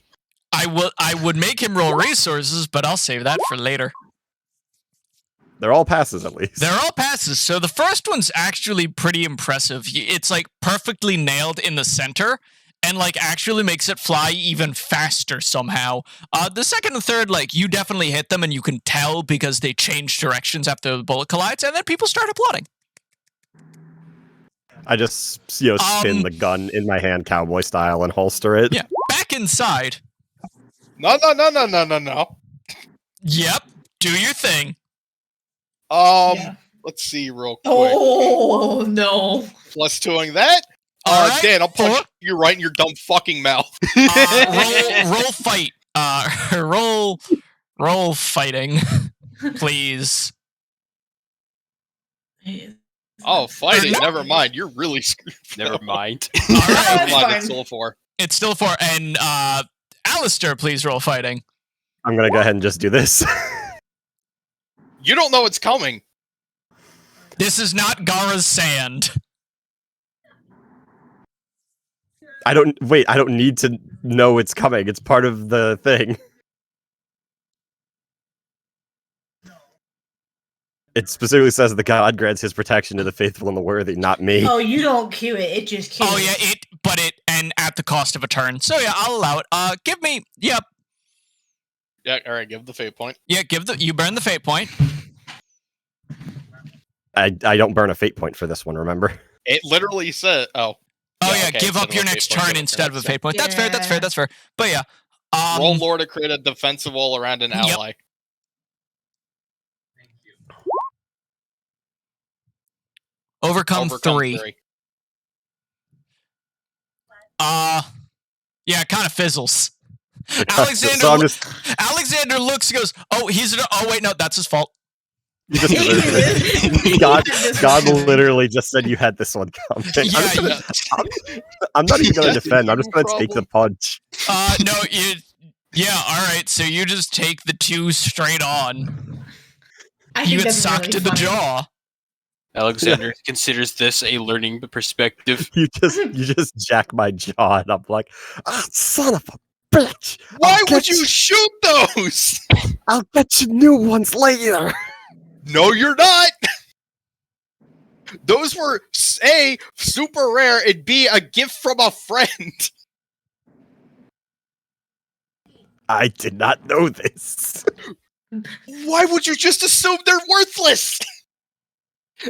I would make him roll resources, but I'll save that for later.
They're all passes at least.
They're all passes. So the first one's actually pretty impressive. It's like perfectly nailed in the center and like actually makes it fly even faster somehow. The second and third, like you definitely hit them and you can tell because they change directions after the bullet collides, and then people start applauding.
I just spin the gun in my hand cowboy style and holster it.
Yeah. Back inside.
No.
Yep. Do your thing.
Let's see real quick.
Oh no.
Plus 2ing that.
All right.
Dan, I'll punch you right in your dumb fucking mouth.
Roll fight. Roll fighting, please.
Oh, fighting.
No.
Never mind. You're really screwed.
Never mind.
All right.
Never
That's
mind.
fine.
It's still a 4.
It's still 4. And Alistair, please roll fighting.
I'm gonna go ahead and just do this.
You don't know it's coming.
This is not Gara's sand.
I don't need to know it's coming. It's part of the thing. It specifically says the god grants his protection to the faithful and the worthy, not me.
Oh, you don't cue it. It just cues.
Oh yeah, and at the cost of a turn. So yeah, I'll allow it. Give me. Yep.
Yeah. All right. Give the fate point.
Yeah. You burn the fate point.
I don't burn a fate point for this one, remember?
It literally said. Oh.
Oh yeah,
okay,
give
instead
up
of
your
a fate
next
point,
turn
give up
instead
your
of a
next
fate point. That's fair. That's fair. That's fair. But yeah.
Roll lore to create a defensive wall around an ally.
Overcome 3. Yeah, it kind of fizzles. Alexander,
So I'm just,
Alexander looks, goes, "Oh, oh wait, no, that's his fault."
you just God literally just said you had this one coming.
Yeah,
I'm not even going to
That's
defend. I'm just going to
no
take the
problem.
punch.
No, yeah, all right. So you just take the 2 straight on.
I
You
think
get
that's
socked
really
to the
funny.
jaw.
Alexander considers this a learning perspective.
You just jack my jaw, and I'm like, son of a bitch!
Why would you shoot those?
I'll get you new ones later.
No, you're not. Those were A, super rare, and B, a gift from a friend.
I did not know this.
Why would you just assume they're worthless?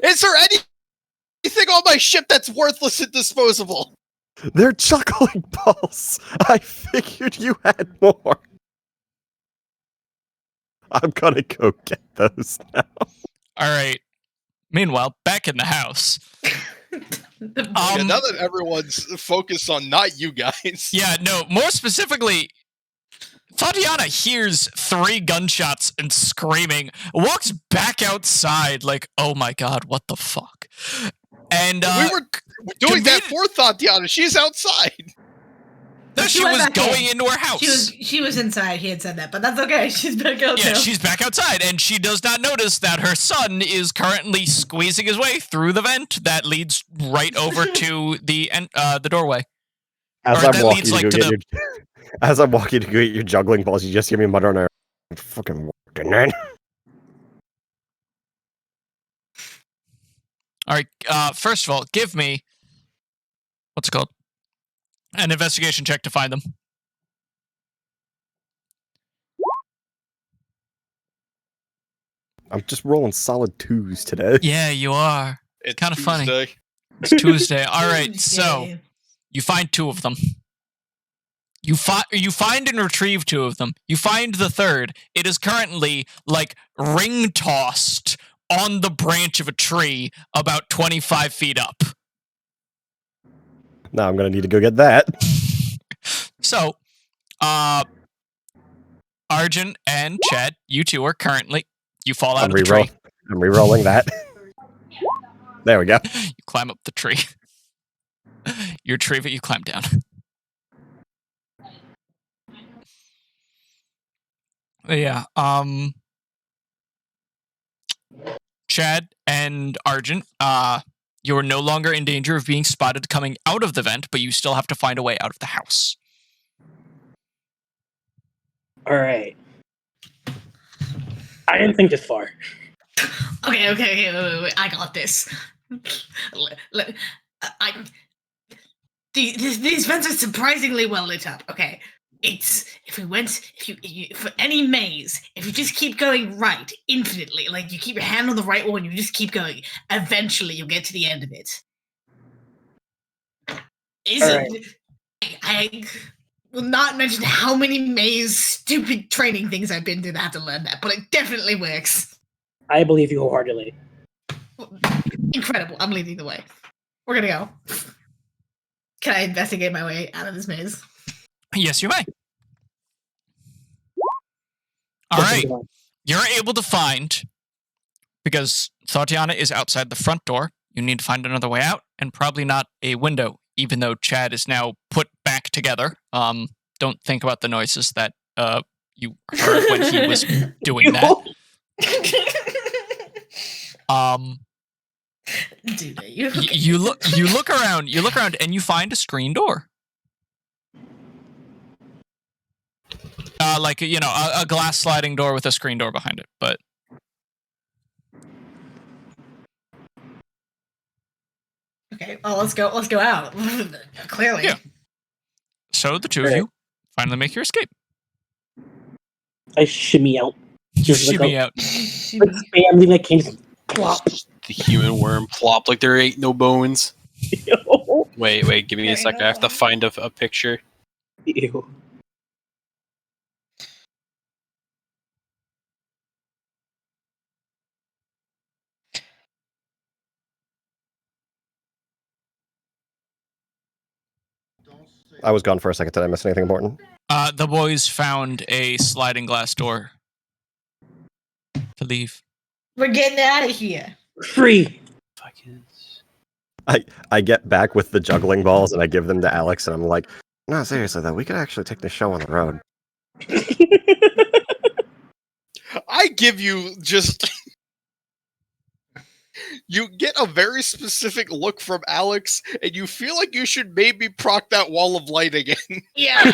Is there anything on my ship that's worthless and disposable?
They're chuckling balls. I figured you had more. I'm gonna go get those now.
All right. Meanwhile, back in the house.
Yeah, now that everyone's focused on not you guys.
Yeah, no, more specifically, Tatiana hears 3 gunshots and screaming, walks back outside like, oh my god, what the fuck? And
we were doing that
convenient-
for Tatiana. She's outside.
no,
She
she
went
was
back
going
in.
into her house.
She was inside. He had said that, but that's okay. She's back out
Yeah,
now.
she's back outside, and she does not notice that her son is currently squeezing his way through the vent that leads right over to the doorway.
As
Or
I'm
that
walking
leads,
to
like,
go
to
get as I'm walking to go get your juggling balls, you just hear me mutter on her. Fucking working, man.
All right. First of all, give me what's it called? An investigation check to find them.
I'm just rolling solid 2s today.
Yeah, you are.
It's
Kinda funny.
Tuesday.
It's Tuesday. All right. So
Tuesday.
you find 2 of them. You find and retrieve 2 of them. You find the third. It is currently like ring tossed on the branch of a tree about 25 feet up.
Now I'm gonna need to go get that.
So, Arjun and Chad, you two are currently you fall out
I'm
of the tree.
re-rolling that. There we go.
You climb up the tree. You retrieve it. You climb down. Yeah. Chad and Arjun, you are no longer in danger of being spotted coming out of the vent, but you still have to find a way out of the house.
All right. I didn't think this far.
Okay, wait. I got this. These vents are surprisingly well lit up. Okay, it's if you for any maze, if you just keep going right infinitely, like you keep your hand on the right one, you just keep going. Eventually, you'll get to the end of it. I will not mention how many maze stupid training things I've been to have to learn that, but it definitely works.
I believe you wholeheartedly.
Incredible. I'm leading the way. We're gonna go. Can I investigate my way out of this maze?
Yes, you may. All right. You're able to find, because Thotiana is outside the front door, you need to find another way out, and probably not a window, even though Chad is now put back together. Don't think about the noises that you heard when he was doing that.
Dude, you
You look around, and you find a screen door. Like a glass sliding door with a screen door behind it, but
okay. Oh, let's go out. Clearly.
Yeah. So the two of you finally make your escape.
I shimmy out.
You
Just like
shimmy
a-
out.
Like spam, leaving a cane. Just plop.
The human worm plop like there ain't no bones. Wait, give me
There
a second.
you
I have to
go.
find a picture.
Ew.
I was gone for a second. Did I miss anything important?
The boys found a sliding glass door to leave.
We're getting out of here.
Free.
Fucking.
I get back with the juggling balls and I give them to Alex and I'm like, no, seriously though, we could actually take the show on the road.
I give you just. You get a very specific look from Alex, and you feel like you should maybe proc that wall of light again.
Yeah.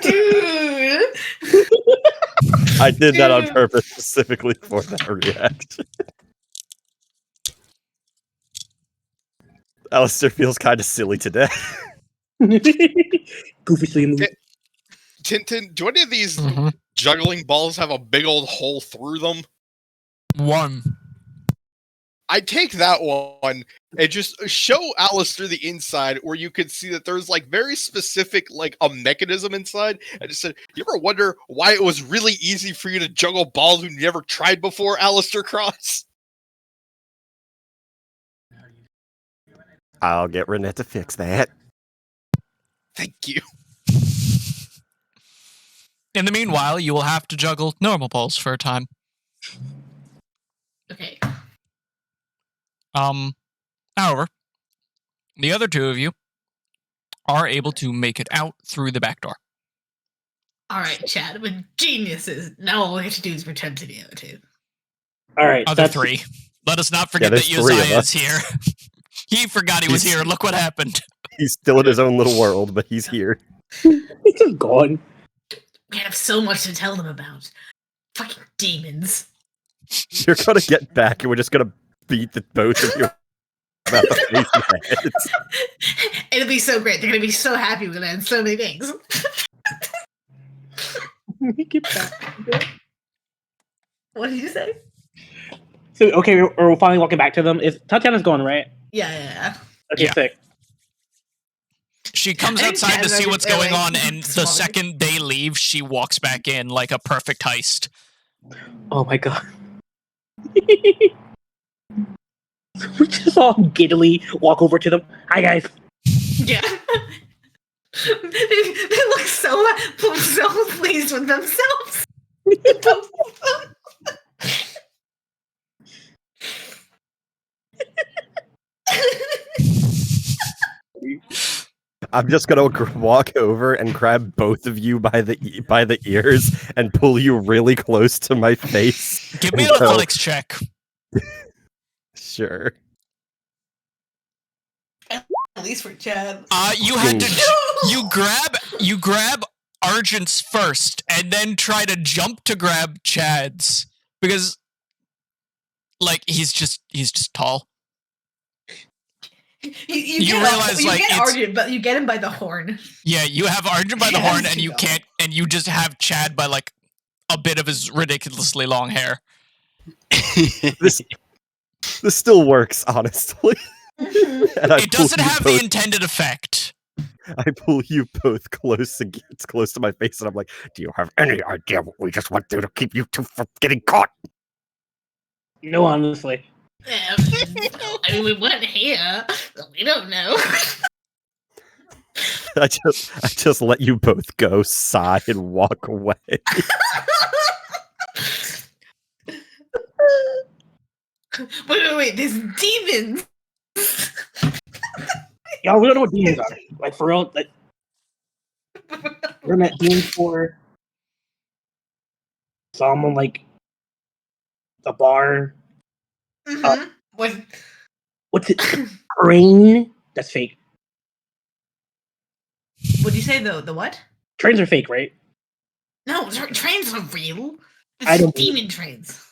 Dude.
I did that on
Dude.
purpose specifically for that reaction. Alistair feels kind of silly today.
Goofy silly movie.
Tintin, do any of these
Mhm.
juggling balls have a big old hole through them?
One.
I take that one and just show Alistair the inside where you could see that there's like very specific like a mechanism inside. I just said, you ever wonder why it was really easy for you to juggle balls you never tried before, Alistair Cross?
I'll get Renette to fix that.
Thank you.
In the meanwhile, you will have to juggle normal balls for a time.
Okay.
However, the other two of you are able to make it out through the back door.
All right, Chad. We're geniuses. Now all we have to do is pretend to be the other two.
All right.
Other
that's
three. Let us not forget
there's
that
3 of
Uzziah is
us.
here. He forgot he was
He's-
here. Look what happened.
He's still in his own little world, but he's here.
He's just gone.
We have so much to tell them about. Fucking demons.
You're gonna get back and we're just gonna beat the both of you about the face of the heads.
It'll be so great. They're gonna be so happy with it and so many things.
Get back.
What did you say?
So okay, we're finally walking back to them. Is Tatiana's gone, right?
Yeah.
Okay,
Yeah.
sick.
She comes
I think
outside to
Chad's
see
already
what's going
like,
on, and the
smaller.
second they leave, she walks back in like a perfect heist.
Oh my god. We just all giddily walk over to them. Hi guys.
Yeah. they look so pleased with themselves.
I'm just gonna walk over and grab both of you by the ears and pull you really close to my face.
Give me an
and go,
athletics check.
Sure.
At least for Chad.
You had to you grab Argent's first, and then try to jump to grab Chad's because, like, he's just tall.
You
realize, like,
get
it's-
Arjun, but you get him by the horn.
Yeah, you have Argent by the
Yes,
horn, and you
you
can't, and you just have Chad by like a bit of his ridiculously long hair.
This still works, honestly. And I
It doesn't
pull you
have the
both-
intended effect.
I pull you both close to my face, and I'm like, "Do you have any idea what we just went through to keep you two from getting caught?"
No, honestly.
I mean, we weren't here. We don't know.
I just let you both go, sigh, and walk away.
Wait. There's demons.
Y'all, we don't know what demons are. Like for real, like we're met demons for someone like the bar.
Mhm. With
What's it? Train? That's fake.
what do you say? The what?
Trains are fake, right?
No, trains are real. This
I
is
don't-
demon trains.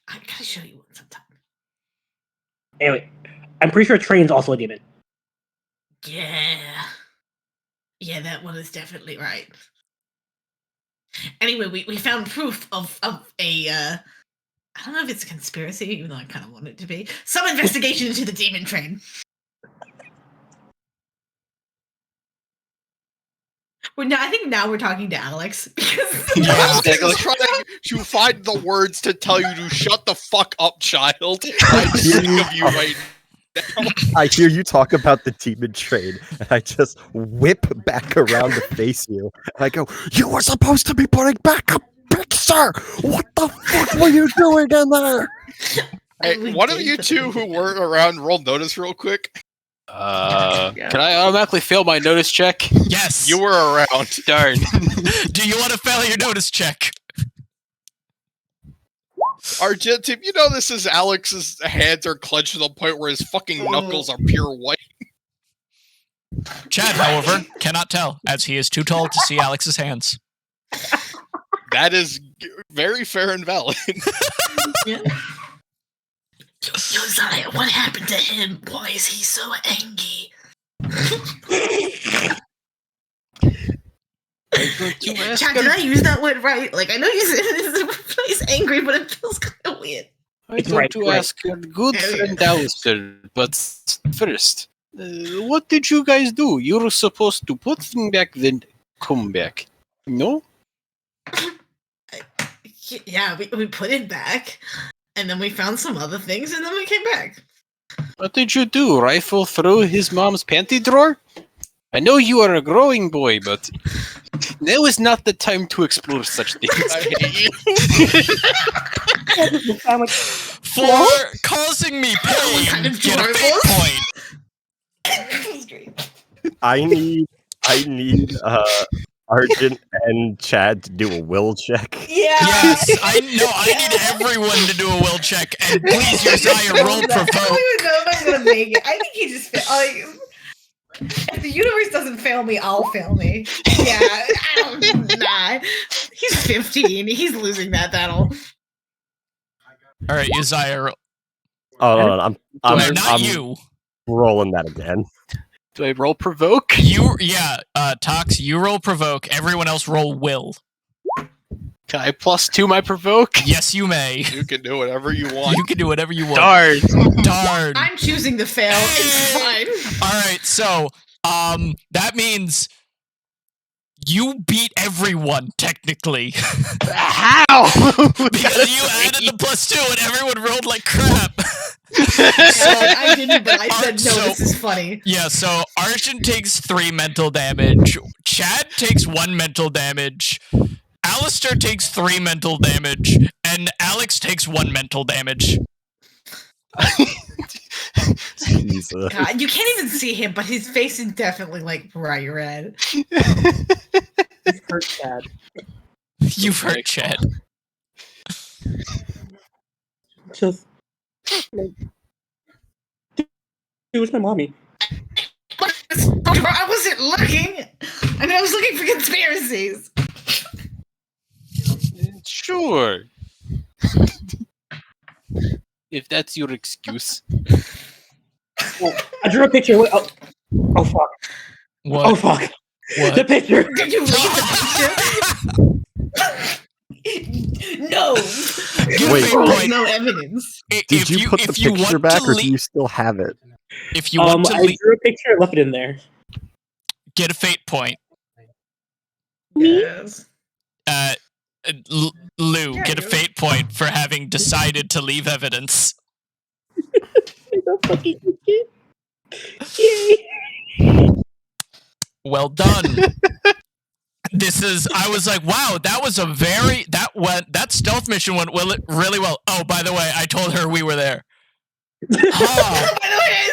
I gotta show you one sometime.
Anyway, I'm pretty sure train's also a demon.
Yeah, that one is definitely right. Anyway, we found proof of a I don't know if it's a conspiracy, even though I kind of want it to be. Some investigation into the demon train. I think now we're talking to Alex because
I was trying to find the words to tell you to shut the fuck up, child. I'm sick of you right now.
I hear you talk about the demon train, and I just whip back around to face you. And I go, "You were supposed to be putting back a picture! What the fuck were you doing in there?"
Hey,
We
one of
did
you
put
two
them-
who weren't around, roll notice real quick.
Yeah.
Can I automatically fail my notice check?
Yes.
You were around.
Darn.
Do you want to fail your notice check?
Argentum, you know this is Alex's hands are clenched to the point where his fucking knuckles are pure white.
Chad, however, cannot tell, as he is too tall to see Alex's hands.
That is very fair and valid.
Josiah, what happened to him? Why is he so angry? Chad, did I use that word right? Like, I know you said he's angry, but it feels kind of weird.
I
It's
want
right,
to
right.
ask your good friend Alistair, but first, what did you guys do? You were supposed to put him back, then come back. No?
Yeah, we put it back, and then we found some other things, and then we came back.
What did you do? Rifle through his mom's panty drawer? I know you are a growing boy, but now is not the time to explore such things.
I hate you.
I'm like,
For causing me pain,
kind of
get a
adorable.
fate point.
That was great.
I need Argent and Chad to do a will check.
Yeah.
Yes, I know. I need everyone to do a will check, and please, Josiah, roll
I don't
provoke.
even know if I'm gonna make it. I think he just like. If the universe doesn't fail me, I'll fail me. Yeah, I don't. Nah, he's 15. He's losing that battle.
All right, Josiah,
Oh no, I'm
Not you.
rolling that again.
Do I roll provoke?
Tox, you roll provoke. Everyone else roll will.
Can I +2 my provoke?
Yes, you may.
You can do whatever you want.
You can do whatever you want.
Darn.
Darn.
I'm choosing the fail. It's fine.
All right, so that means you beat everyone technically
How?
because you added the +2 and everyone rolled like crap.
I didn't, but I said no. This is funny.
Yeah, so Arshan takes 3 mental damage. Chad takes 1 mental damage. Alistair takes 3 mental damage, and Alex takes 1 mental damage.
Jesus.
God, you can't even see him, but his face is definitely like bright red.
It's hurt Chad.
You've hurt Chad.
Just like, who's my mommy?
I wasn't looking. I mean, I was looking for conspiracies.
Sure. If that's your excuse.
I drew a picture. Oh fuck.
What?
Oh fuck.
What?
The picture.
Did you read the picture? No.
Wait.
There's no evidence.
Did you put the picture back, or do you still have it?
If you want to
I drew a picture and left it in there.
get a fate point.
Yes.
Lou,
Yeah,
get a
you-
fate point for having decided to leave evidence. Well done. I was like, wow, that was that stealth mission went really well. Oh, by the way, I told her we were there. Huh.
By the way,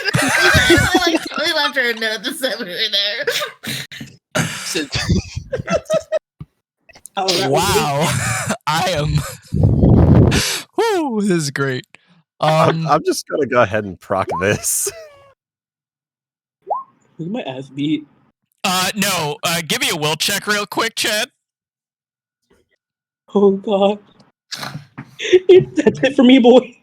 I totally left her a note that said we were there.
Wow. I am. Whoo, this is great.
I'm just gonna go ahead and proc this.
Who's my ass beat?
No, give me a will check real quick, Chad.
Oh god. That's it for me, boy.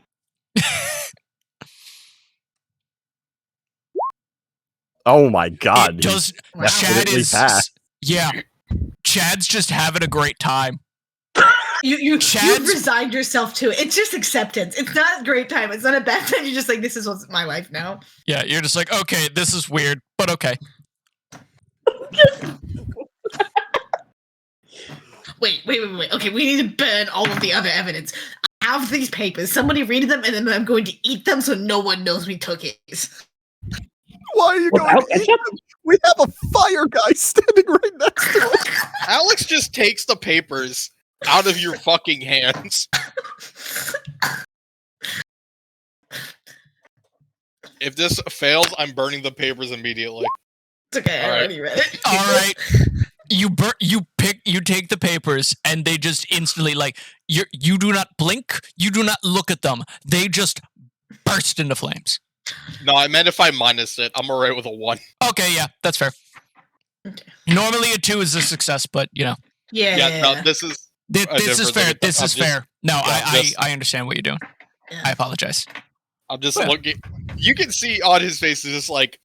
Oh my god.
It does.
Wow.
Chad
Definitely
is.
passed.
Yeah. Chad's just having a great time.
You've
Chad's-
resigned yourself to it. It's just acceptance. It's not a great time. It's not a bad time. You're just like, this is what's my life now.
Yeah, you're just like, okay, this is weird, but okay.
Wait. Okay, we need to burn all of the other evidence. I have these papers. Somebody read them, and then I'm going to eat them so no one knows we took it.
Why are you
Without
going to eat
ketchup?
them? We have a fire guy standing right next to us.
Alex just takes the papers out of your fucking hands. If this fails, I'm burning the papers immediately.
It's okay, I
All right.
already read it.
All right. You take the papers, and they just instantly you do not blink, you do not look at them. They just burst into flames.
No, I meant if I minus it, I'm alright with a 1.
Okay, yeah, that's fair.
Okay.
Normally a 2 is a success, but
Yeah.
No, this is
this is
different
fair.
thing.
This
I'm
is
just-
fair. No,
yeah,
I understand what you're doing.
Yeah.
I apologize.
I'm just
Well.
looking. You can see on his face is just like,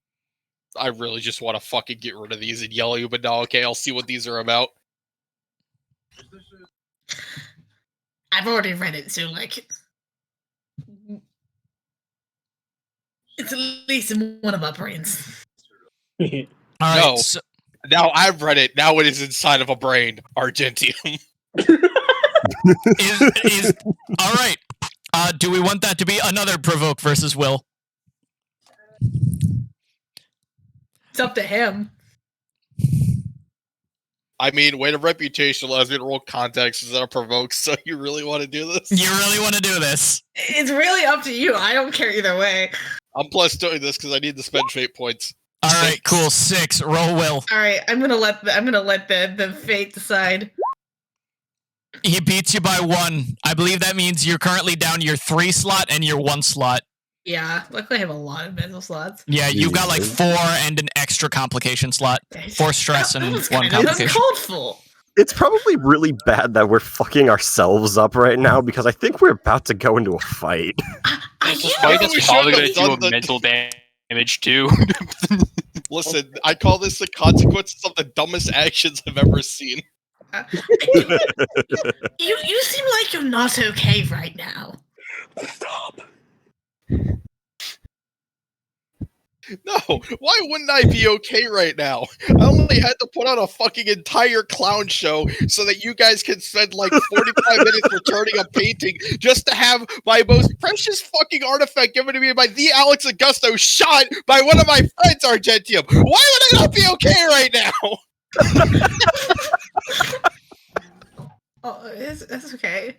I really just want to fucking get rid of these and yell at you, but no, okay, I'll see what these are about.
I've already read it, so like, it's at least in one of our brains.
All right.
No.
So,
Now I've read it. Now it is inside of a brain. Argentium.
is all right. Do we want that to be another provoke versus will?
It's up to him.
I mean, way to reputation, lesbian role context is that a provoke, so you really want to do this?
You really want to do this?
It's really up to you. I don't care either way.
I'm plus doing this because I need to spend fate points.
All right, cool. 6. Roll will.
All right, I'm gonna let the fate decide.
He beats you by 1. I believe that means you're currently down your 3 slot and your 1 slot.
Yeah, luckily I have a lot of mental slots.
Yeah, you've got like 4 and an extra complication slot. 4 stress and
That was
1
kinda- That's
complication.
called full.
It's probably really bad that we're fucking ourselves up right now because I think we're about to go into a fight.
Are
This
you
fight
really
is probably
should've
gonna do
done the-
mental damage too.
Listen, I call this the consequences of the dumbest actions I've ever seen.
You seem like you're not okay right now.
Stop.
No, why wouldn't I be okay right now? I only had to put on a fucking entire clown show so that you guys can spend like 45 minutes returning a painting just to have my most precious fucking artifact given to me by the Alex Augusto shot by one of my friends, Argentium. Why would I not be okay right now?
Oh, it's okay.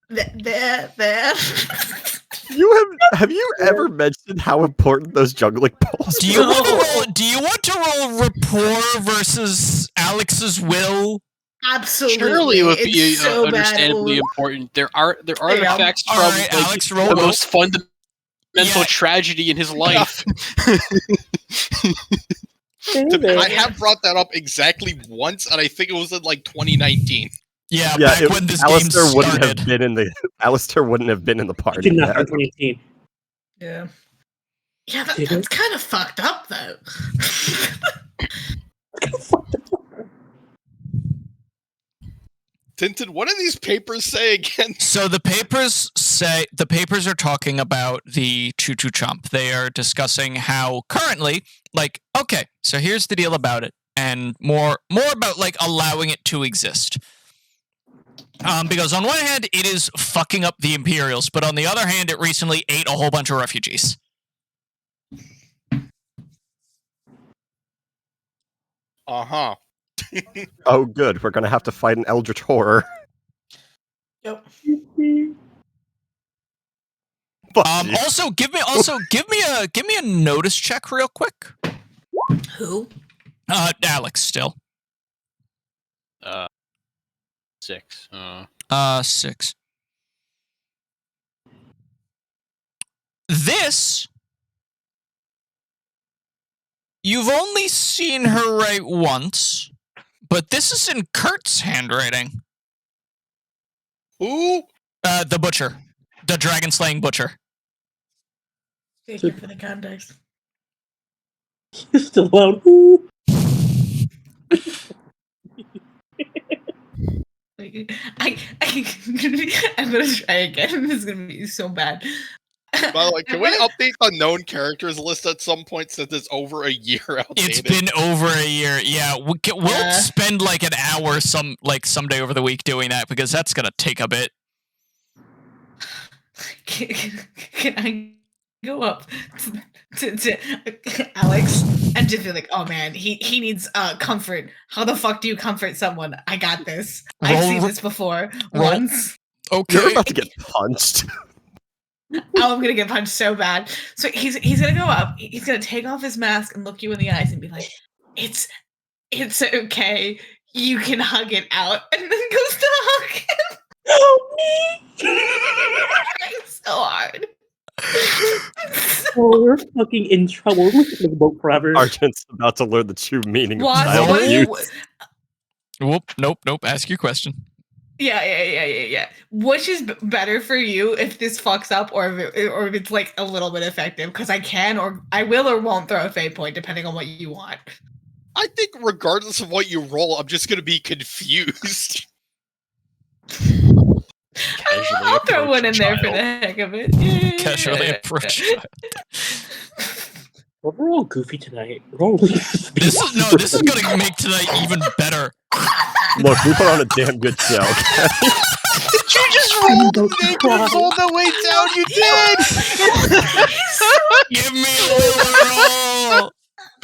There.
Have you ever mentioned how important those juggling balls
Do you
were?
want to roll? Do you want to roll rapport versus Alex's will?
Absolutely.
Surely it would be
It's so
understandably
bad.
important. There are
There you go.
artifacts
All
from
right,
like,
Alex, roll
the
will.
most fundamental
Yeah.
tragedy in his life.
I have brought that up exactly once, and I think it was in like 2019.
Yeah,
Yeah,
back when this game
Alistair wouldn't
started.
have been in the Alistair wouldn't have been in the party.
Did not
yet.
in 2018.
Yeah. Yeah, that's kind of fucked up though.
Tintin, what do these papers say again?
So the papers are talking about the Choo Choo Chomp. They are discussing how currently, like, okay, so here's the deal about it, and more about like allowing it to exist. Because on one hand, it is fucking up the Imperials, but on the other hand, it recently ate a whole bunch of refugees.
Uh-huh.
Oh, good. We're gonna have to fight an eldritch horror.
Yep.
Fuck you.
Also, give me a notice check real quick.
Who?
Alex still.
6.
6. This, you've only seen her write once, but this is in Kurt's handwriting.
Who?
The butcher. The dragon slaying butcher.
Thank you for the context.
You're still alone. Ooh.
I'm gonna try again. This is gonna be so bad.
By the way, can we update the known characters list at some point since it's over a year outdated?
It's been over a year. Yeah, we'll
Yeah.
spend like an hour someday over the week doing that because that's gonna take a bit.
Can I go up to Alex and just be like, oh man, he needs comfort. How the fuck do you comfort someone? I got this. I've seen this before once.
Okay.
You're about to get punched.
Oh, I'm gonna get punched so bad. So he's gonna go up. He's gonna take off his mask and look you in the eyes and be like, "It's okay. You can hug it out." And then goes to hug him.
Help me!
It's so hard.
Oh, we're fucking in trouble. We're in the boat forever.
Argent's about to learn the true meaning of
What?
child
What?
abuse.
Whoop. Nope. Ask your question.
Yeah. Which is better for you if this fucks up or if it's like a little bit effective? Because I can or I will or won't throw a fate point depending on what you want.
I think regardless of what you roll, I'm just gonna be confused.
I'll throw one in there for the heck of it. Yeah.
Casually approach.
We're all goofy tonight. We're all really
This is gonna make tonight even better.
Look, we put on a damn good show.
Did you just roll the neighbors all the way down? You did!
Give me a little roll.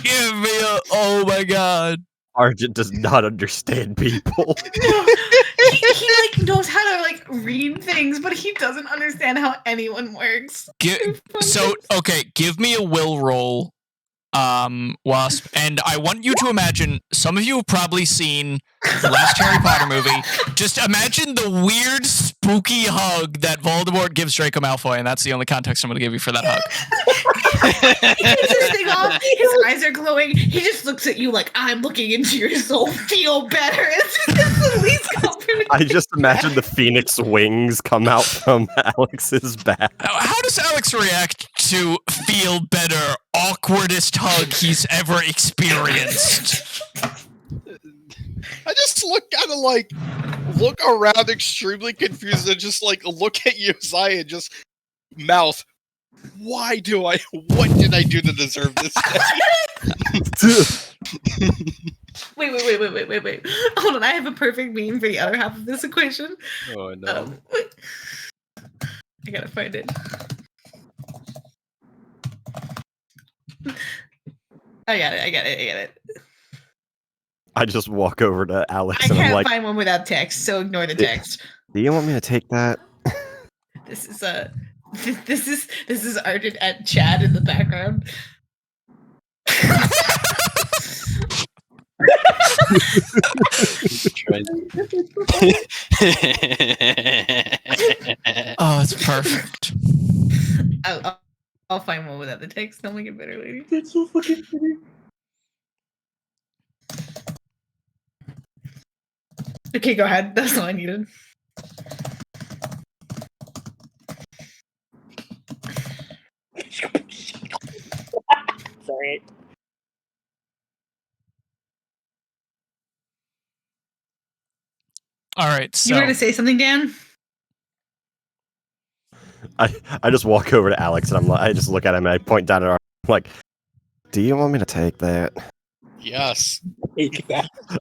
Give me a. Oh my god.
Argent does not understand people.
No, he like knows how to like read things, but he doesn't understand how anyone works.
Okay, give me a will roll Wasp, and I want you to imagine, some of you have probably seen the last Harry Potter movie. Just imagine the weird, spooky hug that Voldemort gives Draco Malfoy, and that's the only context I'm going to give you for that hug.
He takes his thing off, his eyes are glowing, he just looks at you like, I'm looking into your soul, feel better. It's the least comforting.
I just imagine the phoenix wings come out from Alex's back.
How does Alex react to feel better, awkwardest hug he's ever experienced?
I just look around extremely confused and just like look at Uzziah and just mouth. What did I do to deserve this?
Wait. Hold on, I have a perfect meme for the other half of this equation.
Oh no.
I gotta find it. I got it.
I just walk over to Alex
I
and I'm
can't
like,
find one without text, so ignore the text.
do you want me to take that?
This is Arjun and Chad in the background.
Oh, it's perfect.
I'll find one without the text. Don't make it better, lady.
That's so fucking funny.
Okay, go ahead. That's all I needed.
Sorry.
All right, so
You were gonna say something, Dan?
I just walk over to Alex and I'm like, I just look at him and I point down at our like, do you want me to take that?
Yes.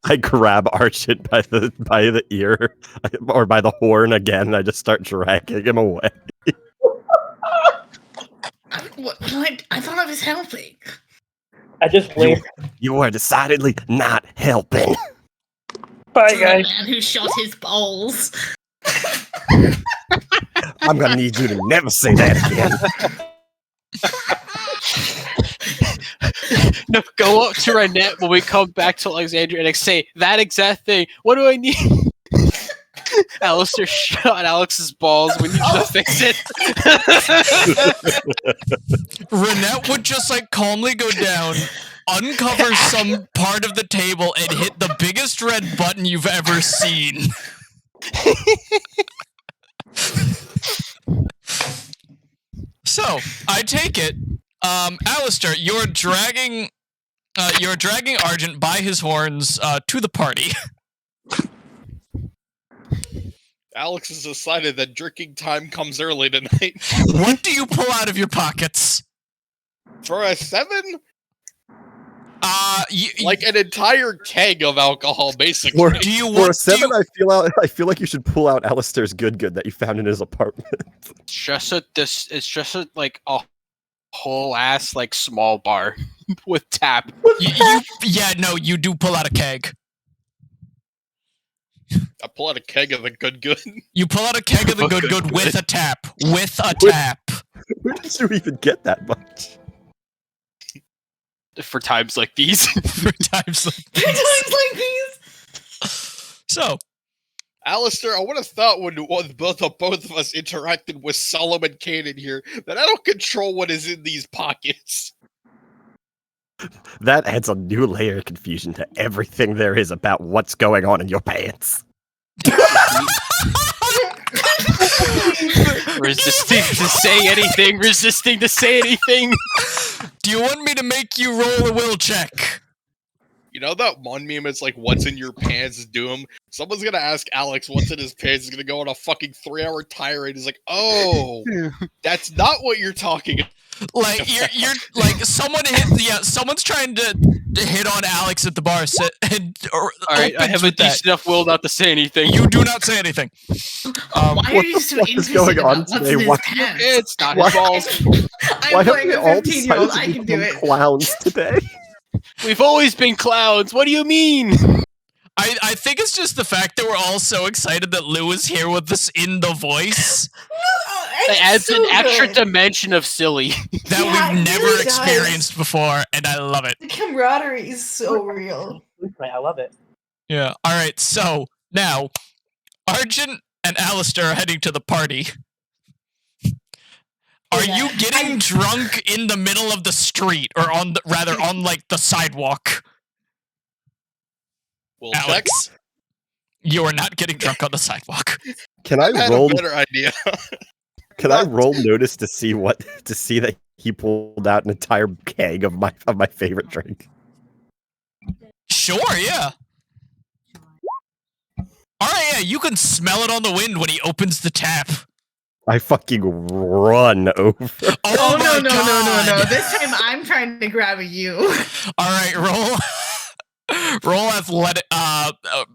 I grab Archit by the ear or by the horn again, and I just start dragging him away.
What? I thought I was helping.
I just wave.
You are decidedly not helping.
Bye,
The
guys.
man who shot his balls.
I'm gonna need you to never say that again.
No, go up to Renette when we come back to Alexandria and say that exact thing. What do I need? Alistair shot Alex's balls. We need you to fix it.
Renette would just like calmly go down, uncover some part of the table, and hit the biggest red button you've ever seen. So, I take it, Alistair, you're dragging Argent by his horns to the party.
Alex has decided that drinking time comes early tonight.
What do you pull out of your pockets?
For a 7?
You,
Like an entire keg of alcohol, basically.
For,
do you
for a
want? Do
7,
you,
I feel like you should pull out Alistair's good that you found in his apartment.
It's just a like a whole ass like small bar with tap.
you do pull out a keg.
I pull out a keg of the good.
You pull out a keg of the good with a tap. With a tap.
Where did you even get that much?
For times like these.
For times like
Times like these.
So,
Alistair, I would have thought when both of us interacted with Solomon Kane in here that I don't control what is in these pockets.
That adds a new layer of confusion to everything there is about what's going on in your pants.
Resisting to say anything.
do you want me to make you roll a will check?
You know that one meme, it's like, what's in your pants, Doom? Someone's gonna ask Alex what's in his pants, he's gonna go on a fucking 3-hour tirade. He's like, oh, that's not what you're talking about.
Like you're like someone's trying to hit on Alex at the bar.
All right, I have a decent enough will not to say anything.
You do not say anything.
Why
what
are you
the
so
fuck is
interested
going on
about what's
today?
in his
Why-
pants?
It's not
Why-
his balls.
Why
I'm
have
playing
we
a
all
15-year-old.
decided
I
to
can do
become
it.
clowns today?
We've always been clowns. What do you mean?
I think it's just the fact that we're all so excited that Lou is here with us in the voice.
It adds
so
an extra
good.
dimension of silly.
that
Yeah,
we've
it
never
really does.
experienced before, and I love it.
The camaraderie is so real.
I love it.
Yeah. All right. So now, Argent and Alistair are heading to the party. Are
Yeah.
you getting drunk in the middle of the street, or on like the sidewalk?
We'll check.
Alex, you are not getting drunk on the sidewalk.
Can
I
I
had
roll?
a better idea.
Can I roll notice to see that he pulled out an entire keg of my favorite drink?
Sure. Yeah. All right. Yeah. You can smell it on the wind when he opens the tap.
I fucking run over.
Oh my
no.
God.
This time I'm trying to grab you.
All right. Roll athletic.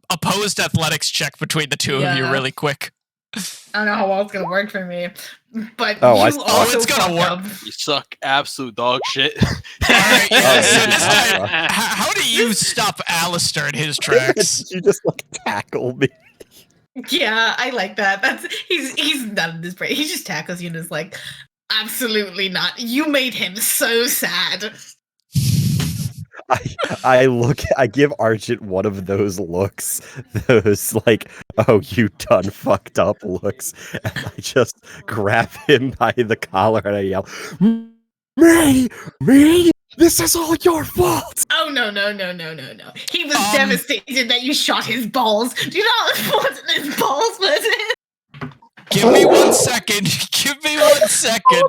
Opposed athletics check between the two of you,
Yeah.
really quick.
I don't know how well it's gonna work for me, but
Oh, I
you
saw it.
also
It's gonna
fucked
work.
up.
You suck absolute dog shit.
All right. Yeah.
Oh,
So
yeah.
this time, how do you stop Alistair in his tracks?
You just like tackle me.
Yeah, I like that. He's not in this break. He just tackles you and is like, absolutely not. You made him so sad.
I give Argent one of those looks, those like, oh, you done fucked up looks, and I just grab him by the collar and I yell, me, this is all your fault.
Oh no. He was devastated that you shot his balls. Do you know what wasn't his balls, was it?
Give me 1 second. Give me 1 second.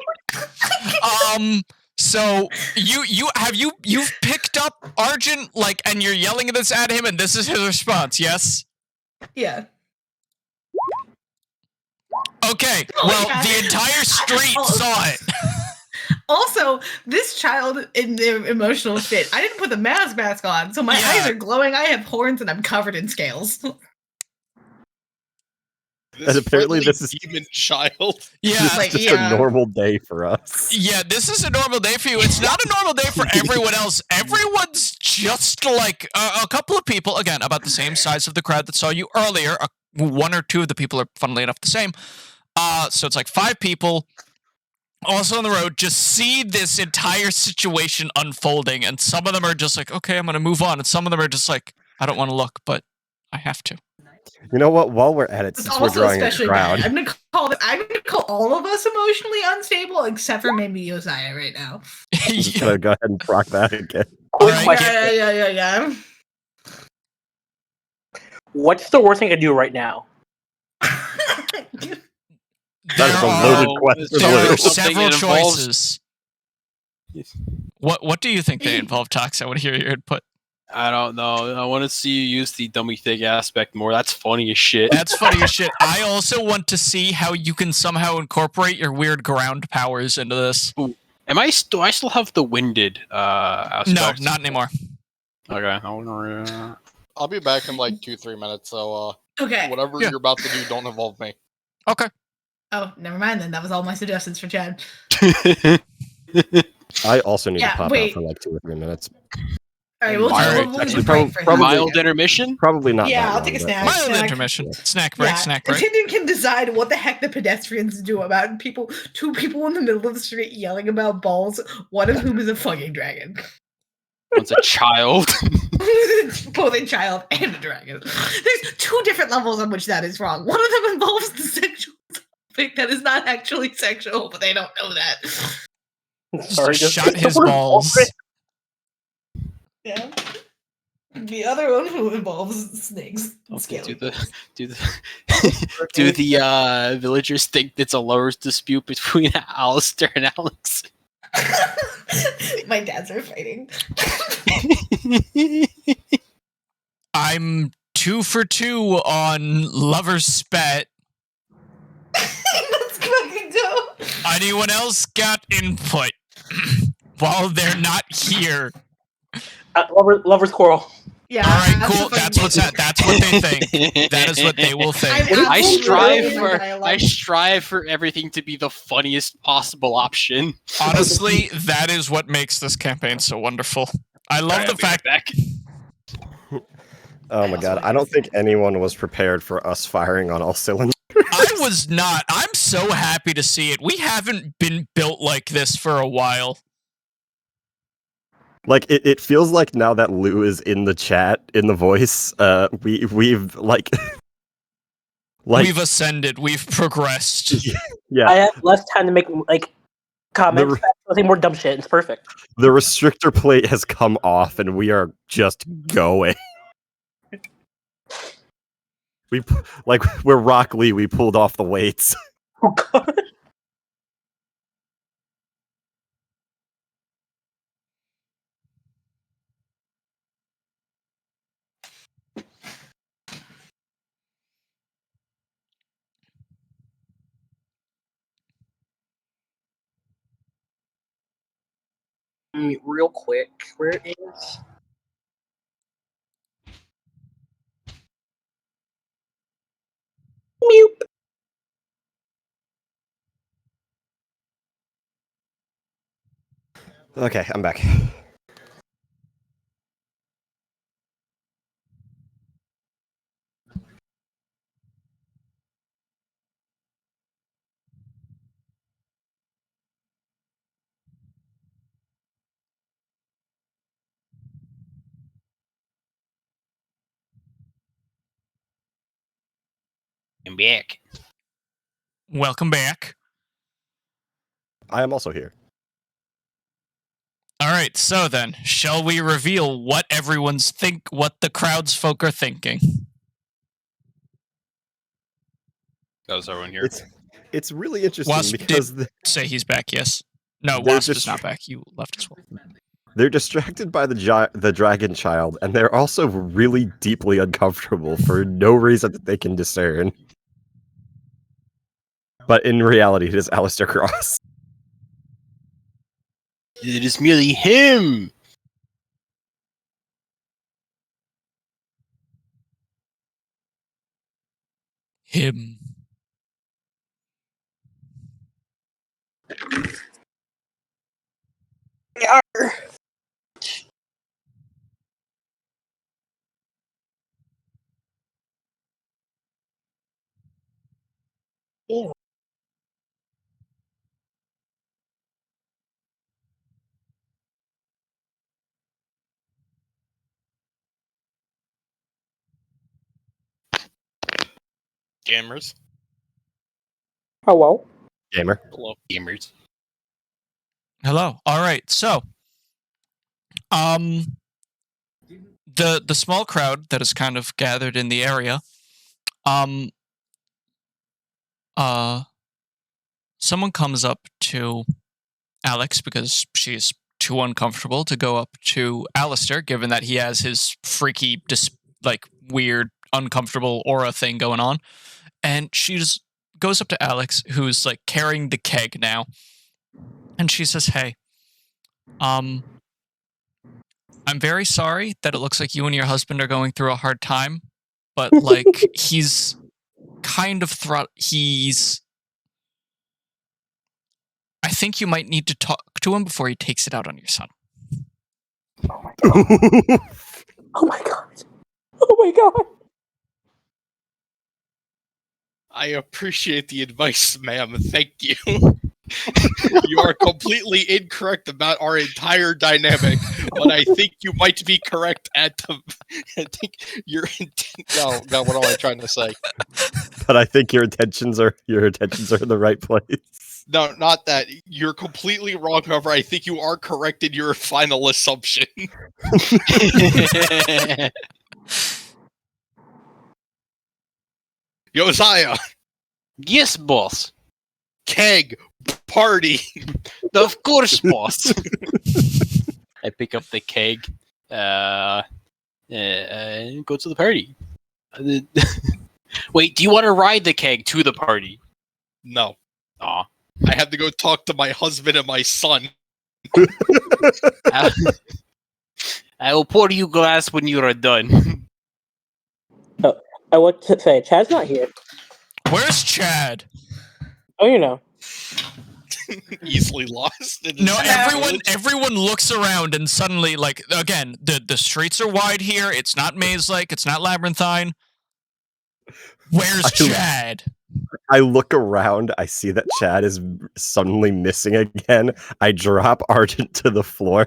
So you've picked up Argent, like, and you're yelling this at him, and this is his response, yes?
Yeah.
Okay.
Oh my
Well,
God.
the entire street saw it.
Also, this child in the emotional state, I didn't put the mask on, so my
Yeah.
eyes are glowing, I have horns, and I'm covered in scales.
This
And apparently
friendly
this is-
demon child.
Yeah.
This is
Like,
just
yeah.
a normal day for us.
Yeah, this is a normal day for you. It's not a normal day for everyone else. Everyone's just like a couple of people, again, about the same size of the crowd that saw you earlier. One or two of the people are, funnily enough, the same. So it's like 5 people, also on the road, just see this entire situation unfolding, and some of them are just like, okay, I'm going to move on, and some of them are just like, I don't want to look, but I have to.
You know what? While we're at it,
It's
since we're
also
drawing a
especially bad.
crowd,
I'm gonna call all of us emotionally unstable, except for maybe Josiah right now.
I'm just gonna go ahead and proc that again.
Quick
Alright.
question.
Yeah.
What's the worst thing I can do right now?
That is a loaded question.
There are
Something
several
that involves-
choices. What do you think they involve, Tox? I want to hear your input.
I don't know. I want to see you use the dummy thing aspect more. That's funny as shit.
That's funny as shit. I also want to see how you can somehow incorporate your weird ground powers into this.
Do I still have the winded aspect?
No, not anymore.
Okay.
I'll be back in like 2-3 minutes, so
Okay.
whatever
Yeah.
you're about to do, don't involve me.
Okay.
Oh, never mind then. That was all my suggestions for Chad.
I also need
Yeah,
to pop
wait.
out for like 2 or 3 minutes.
All right, we'll
Alright,
do
actually,
a break for
probably-
him.
Mild intermission?
Probably not.
Yeah,
that
I'll
long,
take a
but-
snack.
Mild
snack.
intermission. Snack break,
Yeah,
snack break.
Attendant can decide what the heck the pedestrians do about two people in the middle of the street yelling about balls, one of whom is a fucking dragon.
One's a child.
Both a child and a dragon. There's 2 different levels on which that is wrong. One of them involves the sexual topic that is not actually sexual, but they don't know that.
Sorry,
Just shot his balls.
Yeah. The other one who involves snakes. and
Okay,
scaly
do the villagers think it's a lover's dispute between Alistair and Alex?
My dads are fighting.
I'm 2 for 2 on Lover's Spat.
Let's fucking go.
Anyone else got input? While they're not here.
Lover's quarrel.
Yeah.
All right,
that's
cool.
the
That's
fucking-
that's what they think. That is what they will think.
I'm
I
absolutely
strive
loving my
for
dialogue.
everything to be the funniest possible option.
Honestly, that is what makes this campaign so wonderful. I love
Alright,
the
I'll be right
fact
back.
Oh my god, I don't think anyone was prepared for us firing on all cylinders.
I was not. I'm so happy to see it. We haven't been built like this for a while.
Like it feels like now that Lou is in the chat in the voice, we've like
we've ascended. We've progressed.
Yeah.
I have less time to make like comments. I think more dumb shit. It's perfect.
The restrictor plate has come off, and we are just going. We're Rock Lee. We pulled off the weights.
Oh god. Real quick, where is? Meep.
Okay, I'm back.
I'm back.
Welcome back.
I am also here.
All right, so then, shall we reveal what what the crowd's folk are thinking?
That was everyone here.
It's really interesting
Wasp
because
say he's back. Yes. No,
They're
Wasp is
just-
not back. You left as well.
they're distracted by the dragon child, and they're also really deeply uncomfortable for no reason that they can discern. But in reality, it is Aleister Cross.
It is merely him.
Him.
Ew.
Gamers.
Hello.
Gamer.
Hello, gamers.
Hello. All right. So, the small crowd that is kind of gathered in the area, someone comes up to Alex because she's too uncomfortable to go up to Aleister, given that he has his freaky, weird, uncomfortable aura thing going on. And she just goes up to Alex, who's like carrying the keg now, and she says, "Hey, I'm very sorry that it looks like you and your husband are going through a hard time, but like he's kind of I think you might need to talk to him before he takes it out on your son."
Oh my god. Oh my god. Oh my god.
I appreciate the advice, ma'am. Thank you. You are completely incorrect about our entire dynamic, but I think you might be correct at the. I think your intent. No, what am I trying to say?
But I think your intentions are in the right place.
No, not that. You're completely wrong. However, I think you are correct in your final assumption. Josiah,
Yes, boss.
keg, party.
Of course, boss. I pick up the keg. And go to the party. Wait, do you want to ride the keg to the party?
No,
Aw.
I have to go talk to my husband and my son.
I will pour you glass when you are done.
I want to say Chad's not here.
Where's Chad?
Oh, you know.
Easily lost. in
No,
his
everyone looks around and suddenly, like, again, the streets are wide here. It's not maze-like. It's not labyrinthine. Where's Chad?
I look around, I see that Chad is suddenly missing again. I drop Argent to the floor,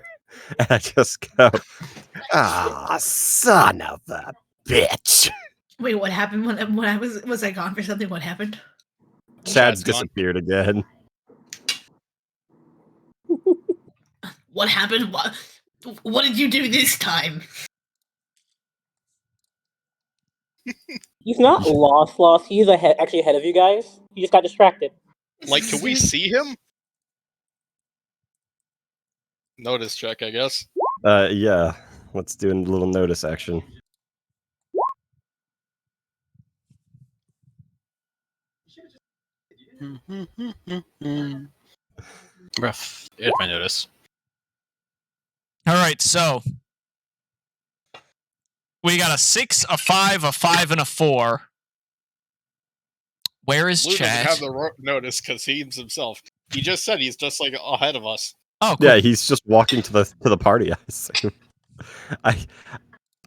and I just go, son of a bitch.
Wait, what happened when I was I gone for something? What happened?
Chad's
gone.
disappeared again.
What happened? What did you do this time?
He's not lost. He's actually ahead of you guys. He just got distracted.
Like, can we see him? Notice check, I guess.
Yeah. Let's do a little notice action.
Rough. Here's my notice.
All right, so we got a 6, a 5, a 5, and a 4. Where is
Blue doesn't
Chad?
have the notice because he's himself. He just said he's just like ahead of us.
Oh, cool.
Yeah, he's just walking to the party. I assume.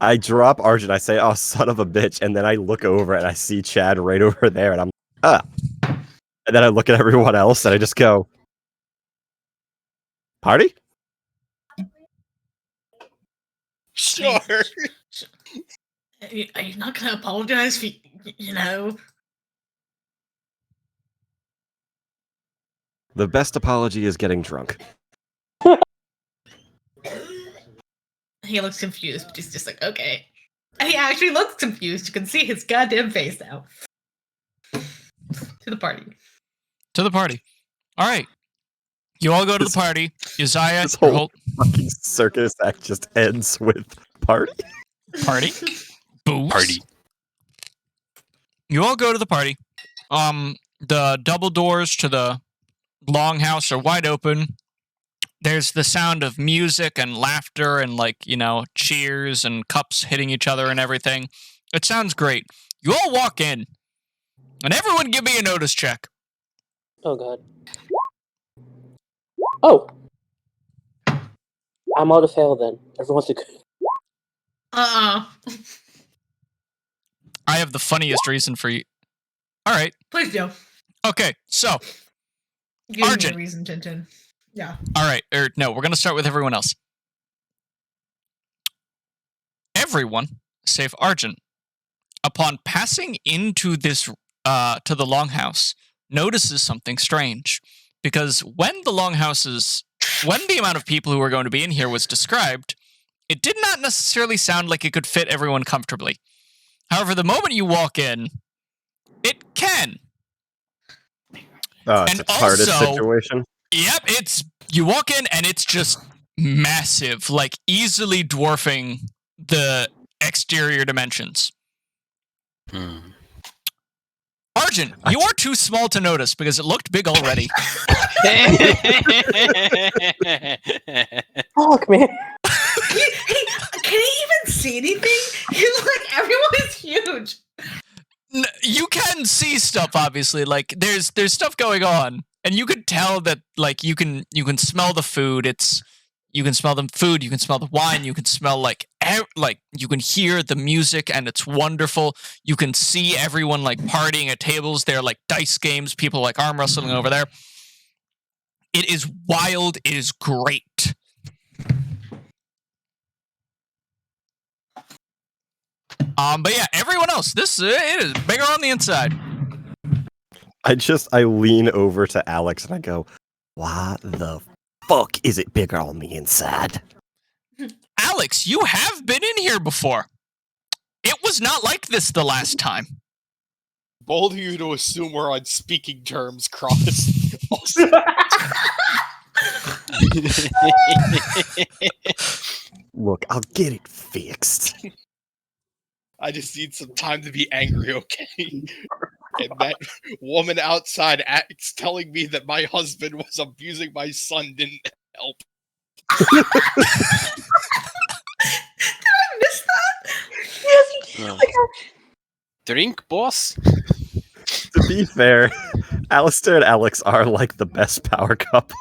I drop Argent. I say, "Oh, son of a bitch!" And then I look over and I see Chad right over there, and I'm And then I look at everyone else and I just go, "Party?"
Sure.
Are you not gonna apologize for you know?
The best apology is getting drunk.
He looks confused, but he's just like, okay. And he actually looks confused. You can see his goddamn face now. To the party.
To the party. All right. You all go to the party. Uzziah,
This
your
whole
whole
fucking circus act just ends with party.
party. Booze.
Party.
You all go to the party. The double doors to the longhouse are wide open. There's the sound of music and laughter and, like, you know, cheers and cups hitting each other and everything. It sounds great. You all walk in, and everyone give me a notice check.
Oh god. Oh. I'm out of fail then. Everyone's a good.
I have the funniest reason for you. All right.
Please do.
Okay, so,
Give me
Argent.
a reason, Tintin. Yeah.
all right. No, we're going to start with everyone else. Everyone, save Argent, upon passing into this, to the longhouse, notices something strange. Because when the amount of people who were going to be in here was described, it did not necessarily sound like it could fit everyone comfortably. However, the moment you walk in, it can.
Oh, it's
And
a TARDIS
also-
situation.
Yep, you walk in and it's just massive, like easily dwarfing the exterior dimensions. Argent, you are too small to notice because it looked big already.
Fuck, man.
Can he even see anything? He's like, everyone is huge.
You can see stuff, obviously. Like there's stuff going on, and you could tell that, like, you can smell the food. You can smell the food. You can smell the wine. You can smell like you can hear the music, and it's wonderful. You can see everyone like partying at tables. They're like dice games. People like arm wrestling over there. It is wild. It is great. But yeah, everyone else, it is bigger on the inside.
I lean over to Alex and I go, "Why the fuck is it bigger on the inside?"
Alex, you have been in here before. It was not like this the last time.
Bold of you to assume we're on speaking terms, Cross.
Look, I'll get it fixed.
I just need some time to be angry, okay? And that woman outside acts telling me that my husband was abusing my son didn't help.
Did I miss that?
Yes, you did.
Drink, boss.
To be fair, Alistair and Alex are like the best power couple.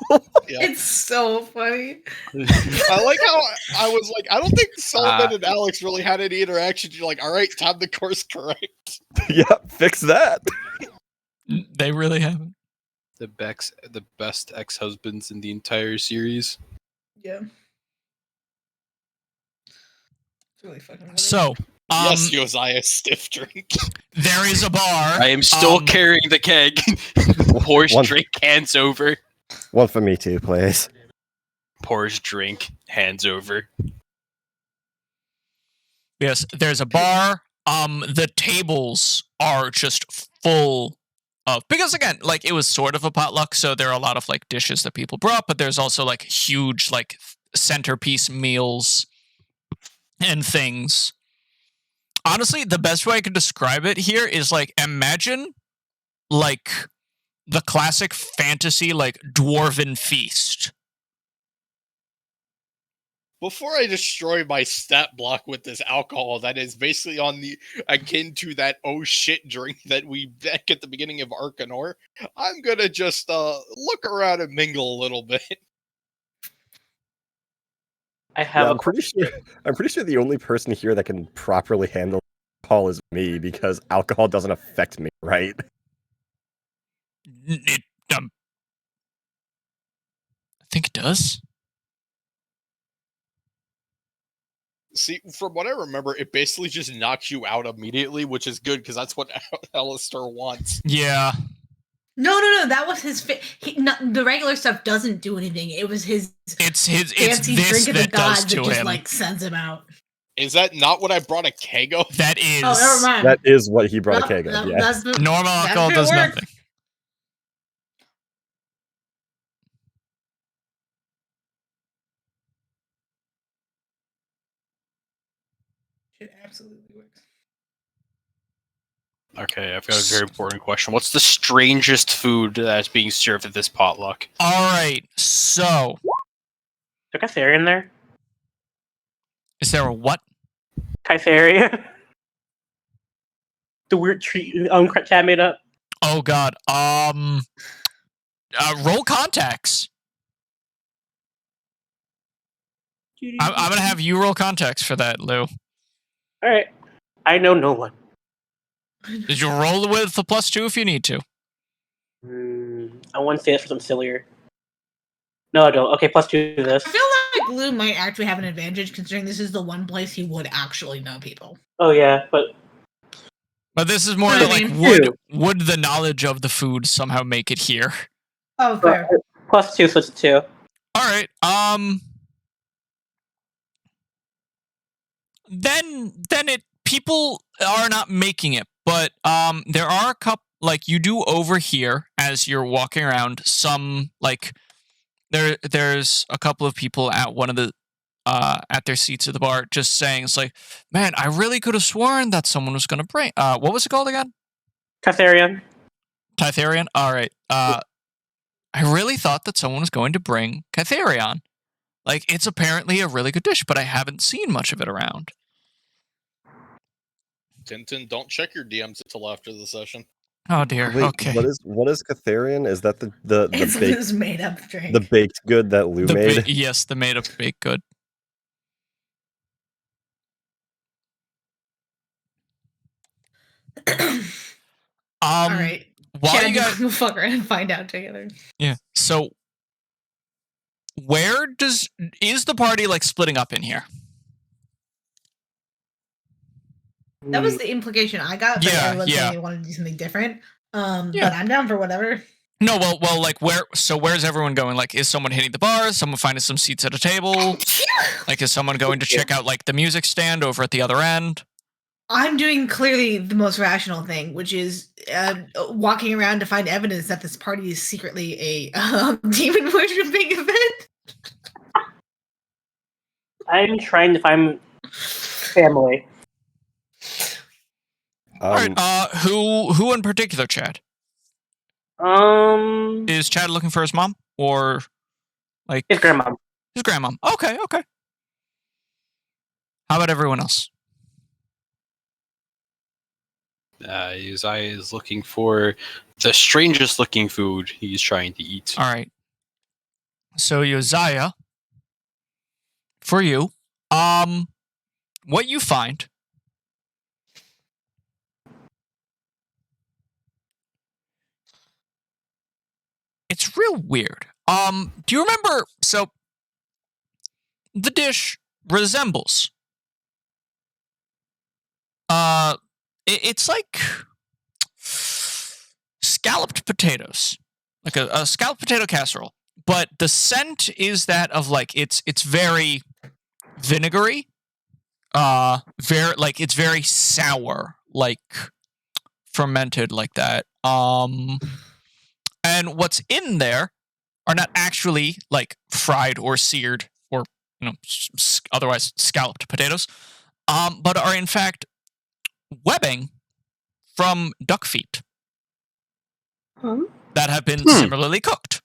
It's so funny.
I like how I was like, I don't think Sullivan and Alex really had any interaction. You're like, all right, time to course correct.
Yeah, fix that.
They really haven't.
The best ex-husbands in the entire series.
Yeah. It's really fucking funny.
So,
Yes, Josiah, stiff drink.
there is a bar.
I am still carrying the keg. Pours
One-
drink, hands over.
One for me too, please.
Pours drink, hands over.
Yes, there's a bar. The tables are just full of, because again, like it was sort of a potluck, so there are a lot of like dishes that people brought, but there's also like huge like centerpiece meals and things. Honestly, the best way I could describe it here is like imagine like the classic fantasy like dwarven feast.
Before I destroy my stat block with this alcohol that is basically on the akin to that oh shit drink that we back at the beginning of Arcanor, I'm gonna just look around and mingle a little bit.
I have
Yeah,
a
I'm pretty sure the only person here that can properly handle alcohol is me because alcohol doesn't affect me, right?
It, I think it does.
See, from what I remember, it basically just knocks you out immediately, which is good because that's what Alistair wants.
Yeah.
No. That was his. The regular stuff doesn't do anything. It was his
It's
fancy
this
drink of the
that does
gods that
to
just
him.
like sends him out.
Is that not what I brought a keg of?
That is.
Oh, never mind.
That is what he brought a keg of,
That-
yeah.
that's the-
Normal
that's
alcohol
good
does
work.
nothing.
It absolutely works.
Okay, I've got a very important question. What's the strangest food that's being served at this potluck?
All right. So,
Is there Kytheria in there?
is there a what?
Kytheria? The weird treat Chat made up?
Oh God. Roll contacts. I'm gonna have you roll contacts for that, Lou.
Alright. I know no one.
Did you roll with the +2 if you need to?
I want to say this for something sillier. No, I don't. Okay, +2 to this.
I feel like Lou might actually have an advantage considering this is the one place he would actually know people.
Oh yeah, but
But this is more
I
like
mean,
would the knowledge of the food somehow make it here?
Oh, fair.
+2, so it's 2.
All right. Then it people are not making it, but there are a couple like you do overhear as you're walking around some like there's a couple of people at one of the at their seats at the bar just saying it's like, man, I really could have sworn that someone was going to bring what was it called again?
Kytherian.
Tytherian? All right. I really thought that someone was going to bring Kytherion. Like, it's apparently a really good dish, but I haven't seen much of it around.
Tintin, don't check your DMs until after the session.
Oh dear.
Wait,
Okay.
what is Catharian? Is that the
It's
baked
Lou's made up drink.
the baked good that Lou made?
Yes, the made up baked good.
All right.
While
Chad,
you guys,
we'll fuck around and find out together.
yeah. So, where is the party like splitting up in here?
That was the implication I got. But
Yeah,
everyone's
yeah.
saying they wanted to do something different.
Yeah.
But I'm down for whatever.
No, well, like where? So where's everyone going? Like, is someone hitting the bar? Is someone finding some seats at a table? Like, is someone going to check out like the music stand over at the other end?
I'm doing clearly the most rational thing, which is walking around to find evidence that this party is secretly a demon worshiping event.
I'm trying to find family.
All right. Who in particular, Chad? Is Chad looking for his mom or like
His grandma.
his grandmom? Okay. How about everyone else?
Uzziah is looking for the strangest looking food he's trying to eat.
All right. So Uzziah, for you, what you find it's real weird. Do you remember? So the dish resembles. It's like scalloped potatoes, like a scalloped potato casserole. But the scent is that of like it's very vinegary. It's very sour, like fermented like that. And what's in there are not actually like fried or seared or otherwise scalloped potatoes, but are in fact webbing from duck feet that have been similarly cooked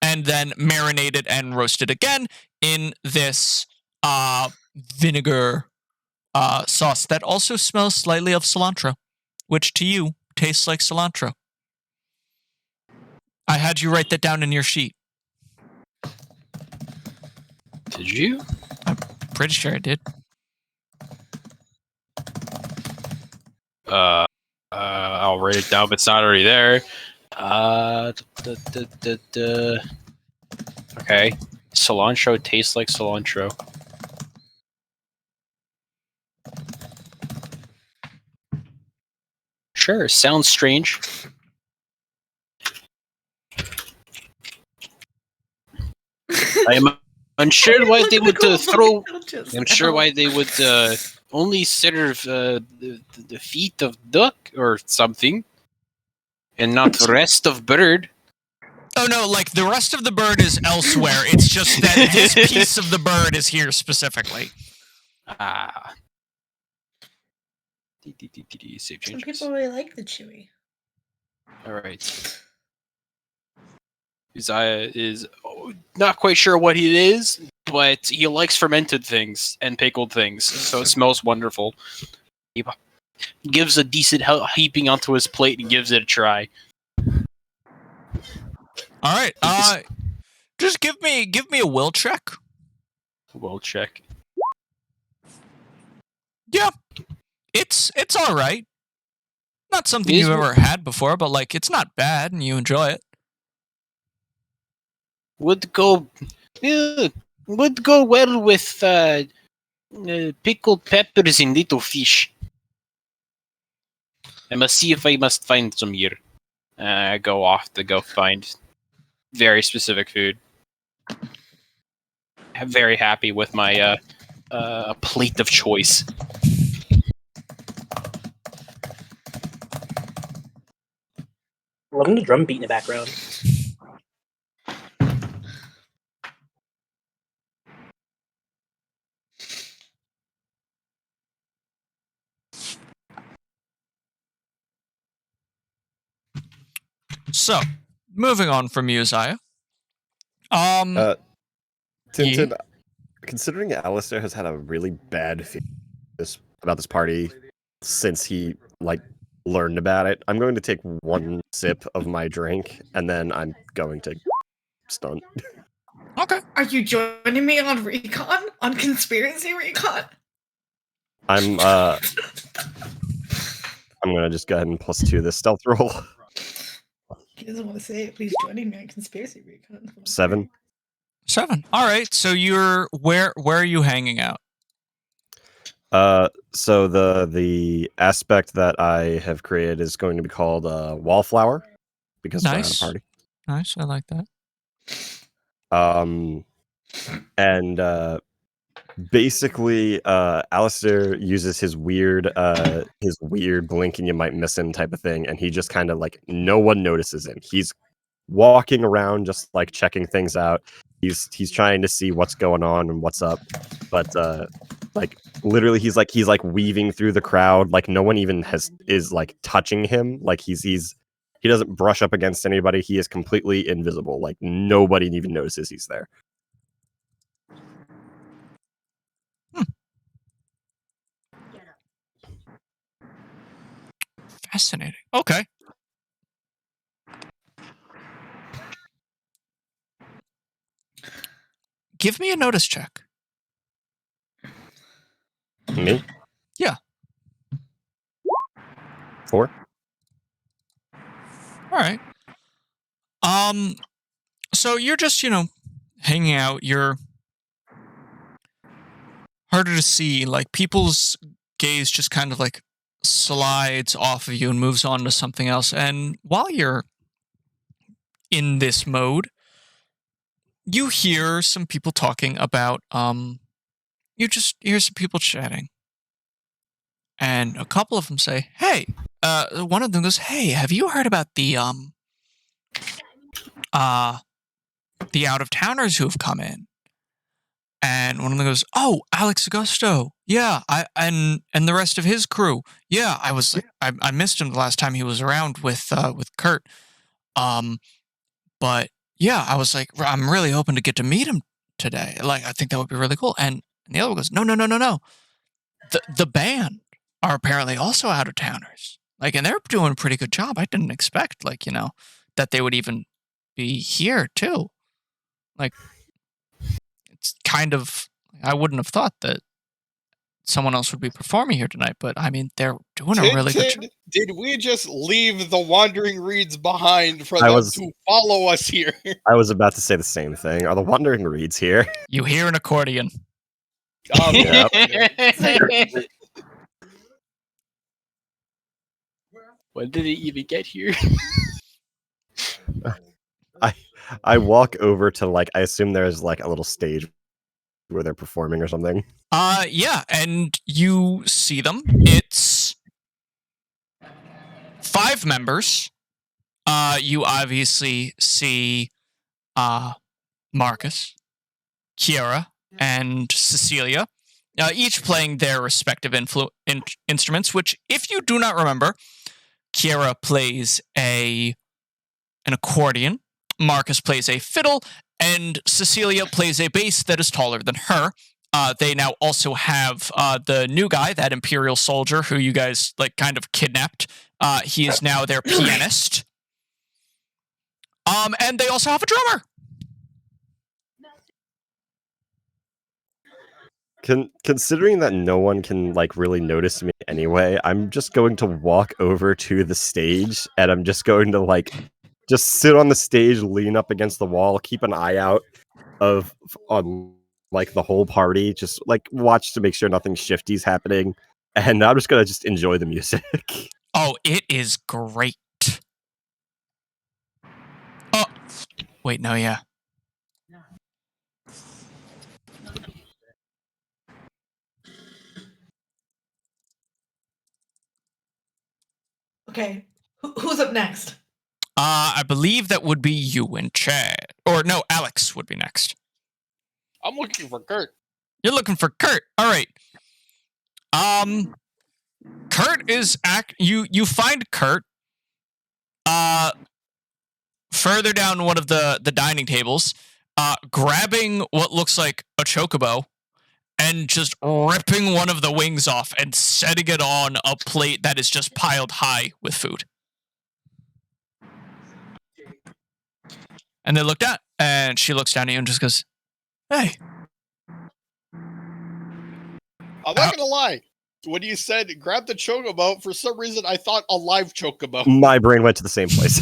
and then marinated and roasted again in this vinegar sauce that also smells slightly of cilantro, which to you tastes like cilantro. I had you write that down in your sheet.
Did you?
Pretty sure I did.
I'll write it down if it's not already there. Okay. Cilantro tastes like cilantro. Sure, sounds strange. I am unsure why they would throw. I'm sure why they would only serve the feet of duck or something, and not the rest of bird.
Oh no, like the rest of the bird is elsewhere. It's just that this piece of the bird is here specifically.
Ah. Save
Some
changes.
people really like the chewy.
All right. Uzziah is not quite sure what it is, but he likes fermented things and pickled things, so it smells wonderful. He gives a decent heaping onto his plate and gives it a try.
All right. Just give me a will check.
We'll check.
Yeah. It's all right. Not something
It
you've
is-
ever had before, but like it's not bad and you enjoy it.
Would go well with pickled peppers and little fish. I must see if I must find some here. I go off to go find very specific food. I'm very happy with my plate of choice.
Loving the drum beat in the background.
So, moving on from you, Uzziah.
Tintin, considering Alistair has had a really bad feeling about this party since he learned about it, I'm going to take one sip of my drink and then I'm going to stun.
Okay.
Are you joining me on recon? On conspiracy recon?
I'm gonna just go ahead and +2 this stealth roll.
He doesn't want to say it, but he's joining me on conspiracy recon.
7.
7. All right. So you're where are you hanging out?
So the aspect that I have created is going to be called Wallflower because we're at
Nice.
a party.
Nice. I like that.
And basically, Alistair uses his weird blink and you might miss him type of thing, and he just kind of no one notices him. He's walking around just checking things out. He's trying to see what's going on and what's up, but literally he's weaving through the crowd. No one even is touching him. He doesn't brush up against anybody. He is completely invisible. Nobody even notices he's there.
Fascinating. Okay. Give me a notice check.
Me?
Yeah.
4.
All right. So you're just, hanging out. You're harder to see. Like, people's gaze just kind of like slides off of you and moves on to something else. And while you're in this mode, you hear some people talking about, you just hear some people chatting. And a couple of them say, hey, one of them goes, hey, have you heard about the out-of-towners who have come in? And one of them goes, oh, Alex Augusto. Yeah, and the rest of his crew. Yeah, I missed him the last time he was around with Kurt. But yeah, I was like, I'm really hoping to get to meet him today. Like, I think that would be really cool. And the other one goes, no. The band are apparently also out-of-towners. Like, and they're doing a pretty good job. I didn't expect, that they would even be here too. Like, it's kind of, I wouldn't have thought that someone else would be performing here tonight, but I mean, they're doing a really good job.
Did we just leave the Wandering Reeds behind for
I
them
was-
to follow us here?
I was about to say the same thing. Are the Wandering Reeds here?
You hear an accordion.
Yep.
When did he even get here?
I walk over to I assume there's a little stage where they're performing or something.
Yeah, and you see them. It's 5 members. You obviously see Marcus, Kiara, and Cecilia, each playing their respective instruments, which, if you do not remember, Kiara plays an accordion, Marcus plays a fiddle, and Cecilia plays a bass that is taller than her. They now also have the new guy, that Imperial soldier who you guys kind of kidnapped. He is now their pianist. And they also have a drummer.
Considering that no one can really notice me anyway, I'm just going to walk over to the stage and I'm just going to just sit on the stage, lean up against the wall, keep an eye out on the whole party, just watch to make sure nothing shifty's happening, and I'm just gonna enjoy the music.
Oh, it is great. Oh, wait, no, yeah.
Okay, who's up next?
I believe that would be you and Chad. Or no, Alex would be next.
I'm looking for Kurt.
You're looking for Kurt. All right. Kurt is you find Kurt further down one of the dining tables, grabbing what looks like a chocobo and just ripping one of the wings off and setting it on a plate that is just piled high with food. And they looked at, and she looks down at you and just goes, hey.
I'm not gonna lie. When you said grab the chocobo, for some reason I thought a live chocobo.
My brain went to the same place.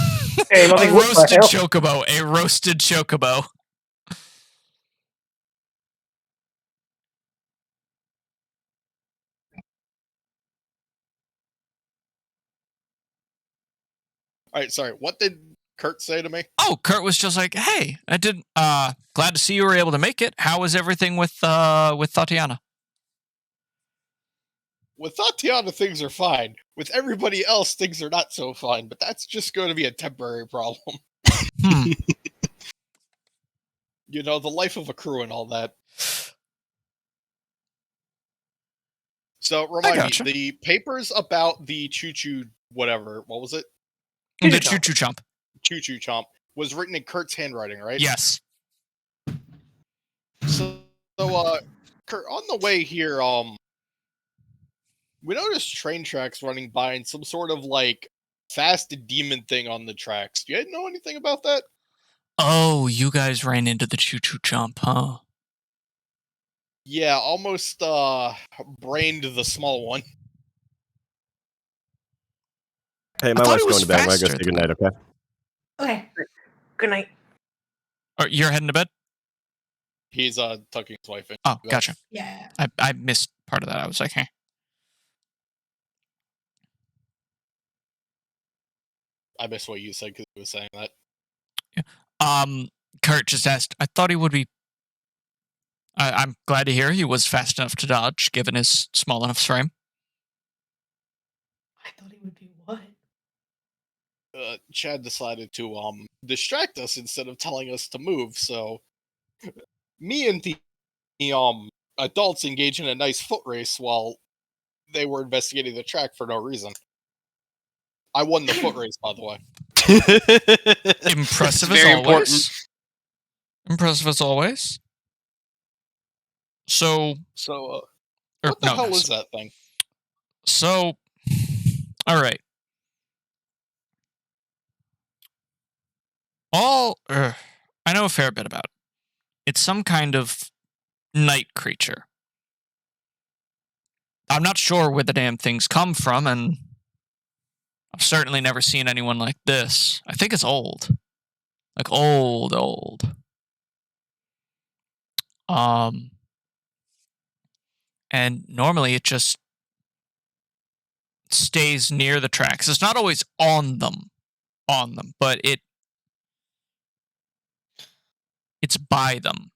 Hey,
A roasted chocobo. A roasted chocobo.
All right, sorry. What did Kurt say to me?
Oh, Kurt was just like, hey, I did glad to see you were able to make it. How was everything with Tatiana?
With Tatiana, things are fine. With everybody else, things are not so fine, but that's just going to be a temporary problem. You know, the life of a crew and all that. So, remind
gotcha.
me, the papers about the choo-choo whatever, what was it?
The choo-choo chomp.
Choo-choo chomp was written in Kurt's handwriting, right?
Yes.
So, Kurt, on the way here, we noticed train tracks running by and some sort of fast demon thing on the tracks. Do you know anything about that?
Oh, you guys ran into the choo-choo chomp, huh?
Yeah, almost brained the small one.
Hey, my
thought
wife's
it was
going to bed. I'm gonna go
faster
say goodnight, okay?
Okay.
Good night.
Or you're heading to bed?
He's tucking his wife in.
Oh, gotcha.
Yeah.
I missed part of that. I was like, hey.
I missed what you said because he was saying that.
Kurt just asked. I thought he would be. I'm glad to hear he was fast enough to dodge, given his small enough frame.
I thought he would be what?
Chad decided to distract us instead of telling us to move. So me and the adults engage in a nice foot race while they were investigating the track for no reason. I won the foot race, by the way.
Impressive
It's
as
very
always.
important.
Impressive as always. So,
So
or,
what the hell is that thing?
So, all right. I know a fair bit about it. It's some kind of night creature. I'm not sure where the damn things come from, and I've certainly never seen anyone like this. I think it's old. Like old. And normally it just stays near the tracks. It's not always on them, but it's by them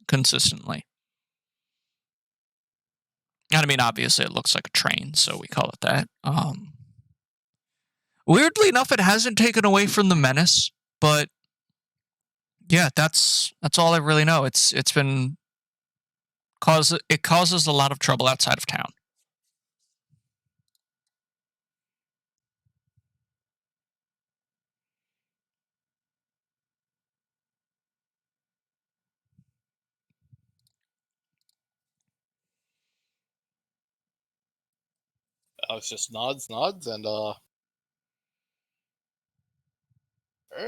consistently. And I mean, obviously, it looks like a train, so we call it that. Weirdly enough, it hasn't taken away from the menace, but yeah, that's all I really know. It causes a lot of trouble outside of town.
It's just nods, and alright,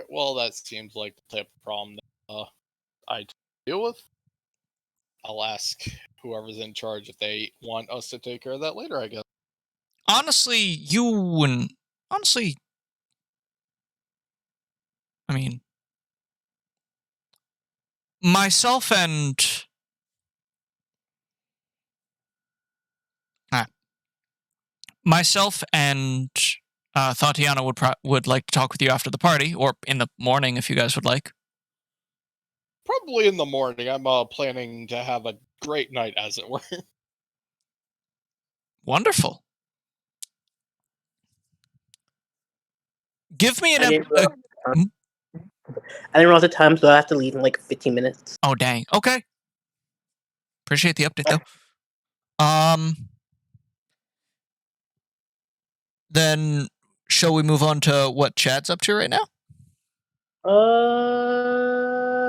well, that seems like the type of problem that I deal with. I'll ask whoever's in charge if they want us to take care of that later, I guess.
Honestly, I mean, myself and Tatiana would like to talk with you after the party, or in the morning if you guys would like.
Probably in the morning. I'm planning to have a great night, as it were.
Wonderful. Give me
I didn't
a
realize the time, so I have to leave in like 15 minutes.
Oh, dang. Okay. Appreciate the update, though. Then, shall we move on to what Chad's up to right now?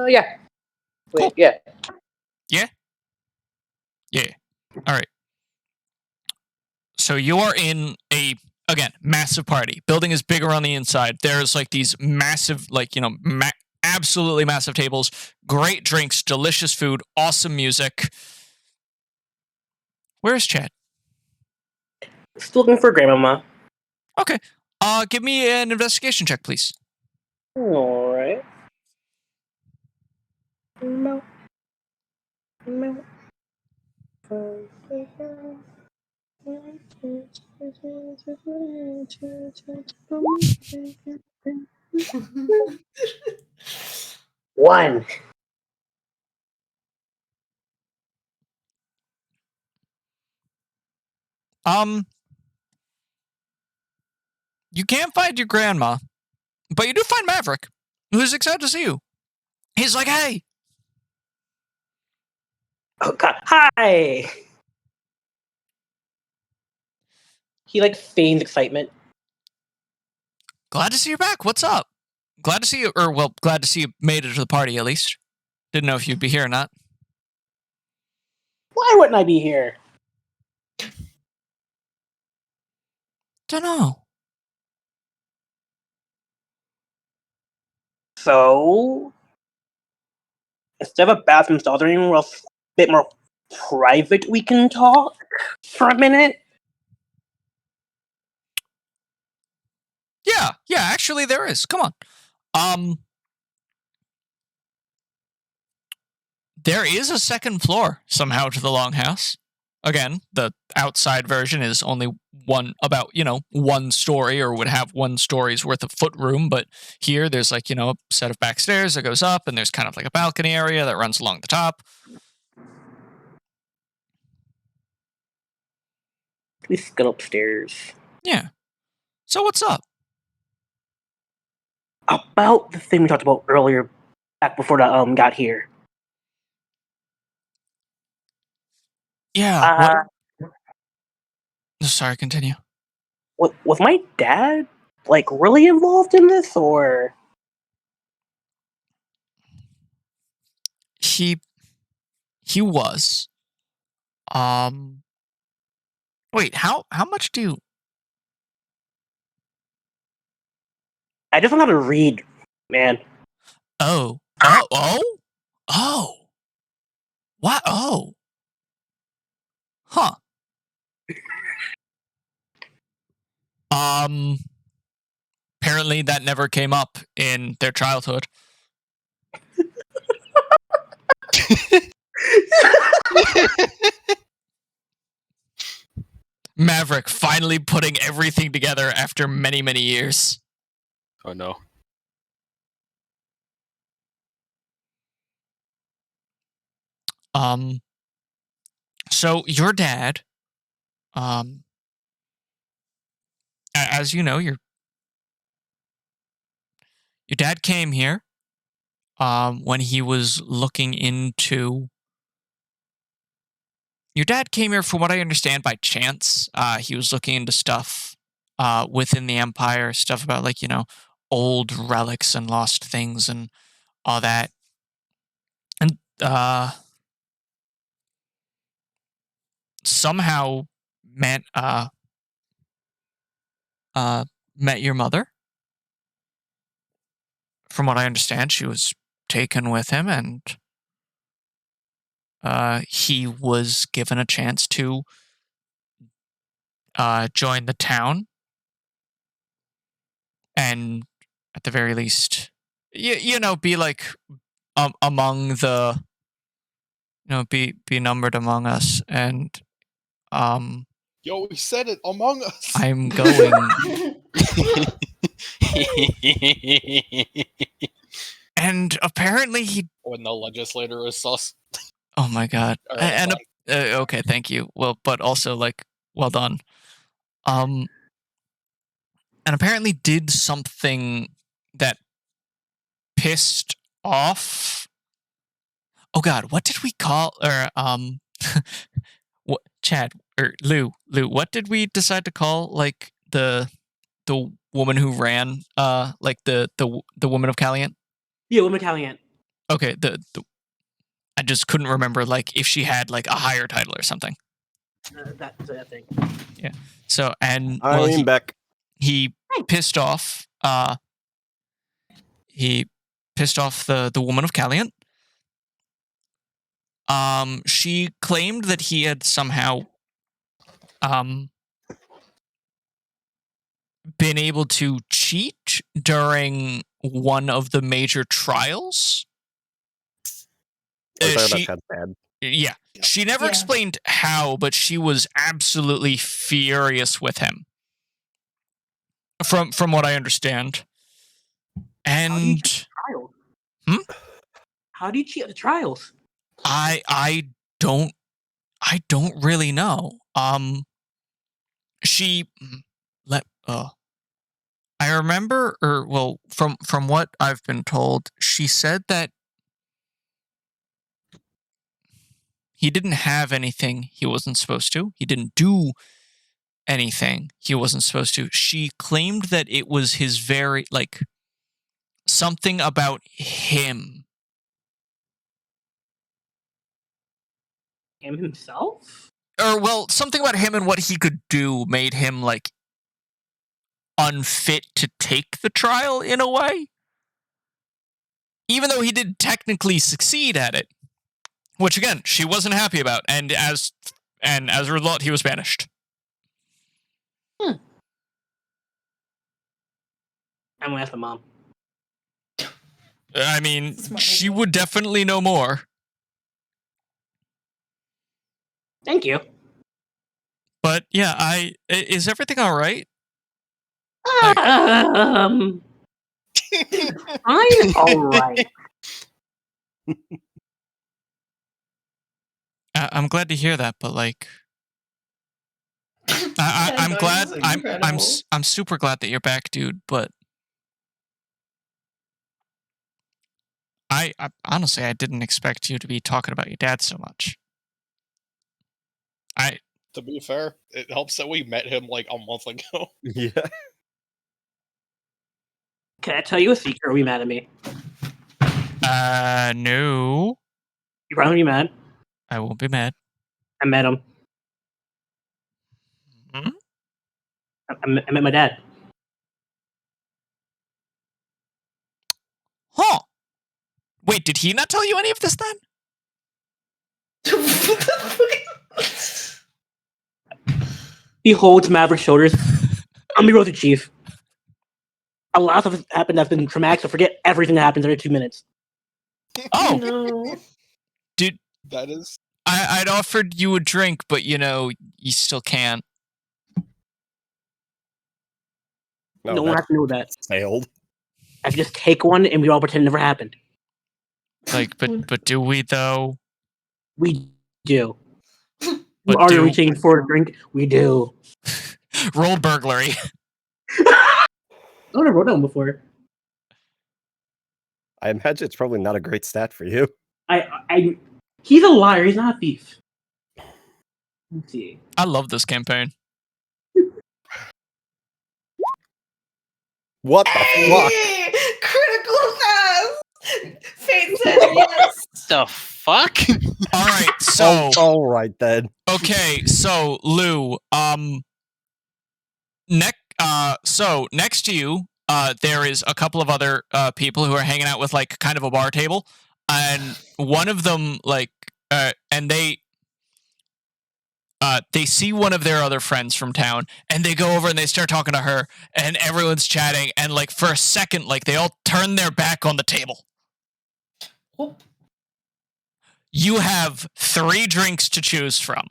Yeah. Wait,
Cool.
yeah.
Yeah. All right. So you are in again, massive party. Building is big around the inside. There's like these massive, absolutely massive tables, great drinks, delicious food, awesome music. Where's Chad?
Still looking for Grandmama.
Okay. Give me an investigation check, please.
Alright. One.
You can't find your grandma, but you do find Maverick, who's excited to see you. He's like, hey.
Oh god. Hi! He like feigns excitement.
Glad to see you back. What's up? Glad to see you, glad to see you made it to the party at least. Didn't know if you'd be here or not.
Why wouldn't I be here?
Dunno.
So, instead of a bathroom stall, is there anywhere else a bit more private we can talk for a minute?
Yeah, actually there is. Come on. There is a second floor somehow to the longhouse. Again, the outside version is only one story, or would have one story's worth of footroom, but here there's like, a set of back stairs that goes up, and there's kind of like a balcony area that runs along the top.
Let's go upstairs.
Yeah. So what's up?
About the thing we talked about earlier, back before the got here.
Yeah. Sorry, continue.
Was my dad like really involved in this, or
He was. Wait, how much do you...
I just don't know how to read, man.
Oh. What? Oh. Huh. Apparently that never came up in their childhood. Maverick finally putting everything together after many, many years.
Oh no.
So your dad, as you know, your dad came here, when he was looking into... Your dad came here, from what I understand, by chance. He was looking into stuff, within the Empire, stuff about, like, old relics and lost things and all that. And, somehow met your mother. From what I understand, she was taken with him, and he was given a chance to join the town, and at the very least, be like, among the, be numbered among us, and
Yo, we said it, Among Us.
I'm going. And apparently he...
When the legislator is sus.
Oh my god.
All right,
Okay, thank you. Well, but also, like, well done. And apparently did something that pissed off... Oh god, what did we call... Or, what, Chad, or Lou, what did we decide to call, like, the woman who ran, like, the woman of Calient?
Yeah, woman Calient.
Okay, I just couldn't remember, like, if she had, like, a higher title or something.
That's that thing.
Yeah. So, and
I'm back.
he pissed off. He pissed off the woman of Calient. She claimed that he had somehow been able to cheat during one of the major trials.
We're talking about Chad's dad.
Yeah. She never explained how, but she was absolutely furious with him. From what I understand. And
How do you cheat at the trials?
I don't really know. I remember, or well, from what I've been told, she said that he didn't have anything he wasn't supposed to. He didn't do anything he wasn't supposed to. She claimed that it was his very, like, something about him.
Him himself?
Or, well, something about him and what he could do made him, like, unfit to take the trial in a way. Even though he did technically succeed at it. Which, again, she wasn't happy about. And as a result, he was banished.
I'm gonna ask my mom.
I mean, she would definitely know more.
Thank you.
But yeah, is everything all right?
I'm all right.
I'm glad to hear that, but like, I'm
That
glad.
noise is
I'm
incredible.
I'm super glad that you're back, dude. But I honestly I didn't expect you to be talking about your dad so much.
To be fair, it helps that we met him like a month ago.
Yeah.
Can I tell you a secret? Are we mad at me?
No,
You probably be mad.
I won't be mad.
I met him.
Hmm?
I met my dad.
Huh? Wait, did he not tell you any of this then?
He holds Maverick's shoulders. I'm gonna be real with you, Chief. A lot of stuff happened that's been traumatic, so forget everything that happens every 2 minutes.
Oh,
No.
dude,
That is.
I'd offered you a drink, but you you still can't.
No one has to know that.
Failed.
I can just take one and we all pretend it never happened.
Like, but do we though?
We do.
But
Are you
do
reaching for a drink? We do.
roll burglary?
I never wrote down before.
I imagine it's probably not a great stat for you.
He's a liar. He's not a thief. Let's see.
I love this campaign.
What the fuck?
Hey, critical pass. Fate said yes.
The fuck?
All right, so
all right then.
okay, so Lou, so next to you, there is a couple of other people who are hanging out with like kind of a bar table, and one of them and they see one of their other friends from town, and they go over and they start talking to her, and everyone's chatting, and like for a second, like they all turn their back on the table.
Oh.
You have 3 drinks to choose from.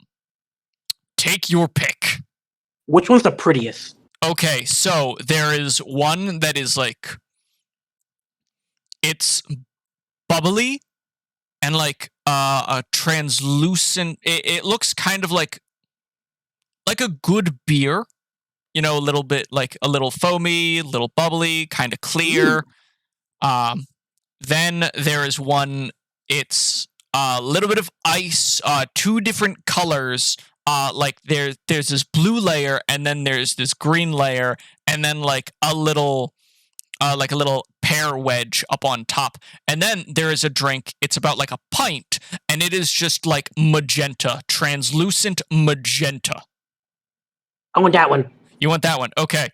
Take your pick.
Which one's the prettiest?
Okay, so there is one that is like, it's bubbly and like a translucent. It looks kind of like a good beer, a little bit like a little foamy, a little bubbly, kind of clear. Then there is one. It's a little bit of ice, 2 different colors. Like there's this blue layer, and then there's this green layer, and then like a little pear wedge up on top. And then there is a drink. It's about like a pint, and it is just like magenta, translucent magenta.
I want that one.
You want that one? Okay.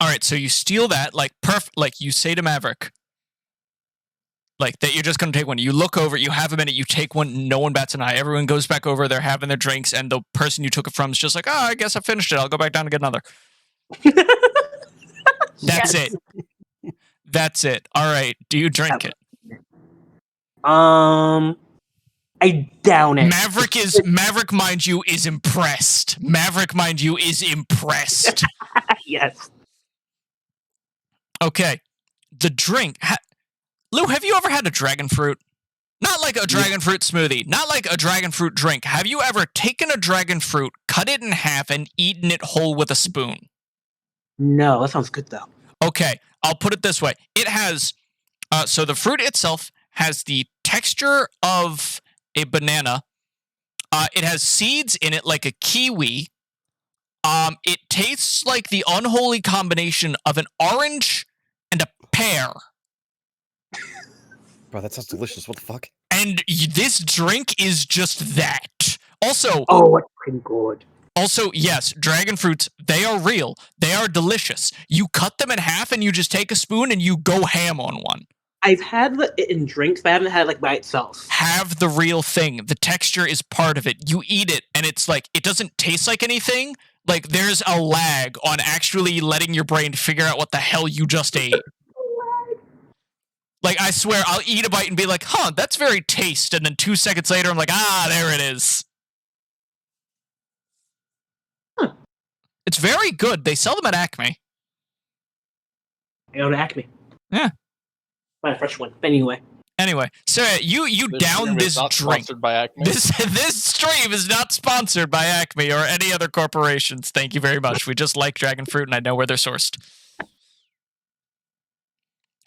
All right. So you steal that, like like you say to Maverick, like that you're just going to take one. You look over, you have a minute, you take one, no one bats an eye. Everyone goes back over, they're having their drinks, and the person you took it from is just like, oh, I guess I finished it. I'll go back down and get another. That's it. That's it. All right. Do you drink it?
I down it.
Maverick, mind you, is impressed. Maverick, mind you, is impressed.
Yes.
Okay. The drink. Lou, have you ever had a dragon fruit? Not like a dragon fruit smoothie. Not like a dragon fruit drink. Have you ever taken a dragon fruit, cut it in half, and eaten it whole with a spoon?
No, that sounds good though.
Okay. I'll put it this way. It has... so the fruit itself has the texture of a banana. It has seeds in it like a kiwi. It tastes like the unholy combination of an orange and a pear.
Bro, that sounds delicious. What the fuck?
And this drink is just that. Also,
it's pretty good.
Also, yes, dragon fruits, they are real. They are delicious. You cut them in half and you just take a spoon and you go ham on one.
I've had it in drinks, but I haven't had it like by itself.
Have the real thing. The texture is part of it. You eat it and it's like, it doesn't taste like anything. Like there's a lag on actually letting your brain figure out what the hell you just ate. Like, I swear, I'll eat a bite and be like, huh, that's very taste. And then 2 seconds later, I'm like, there it is. It's very good. They sell them at Acme.
I go to Acme.
Yeah.
Buy a fresh one. But anyway.
Anyway, so you
This
down
stream is
this
not
drink.
sponsored by Acme.
This stream is not sponsored by Acme or any other corporations. Thank you very much. We just like dragon fruit, and I know where they're sourced.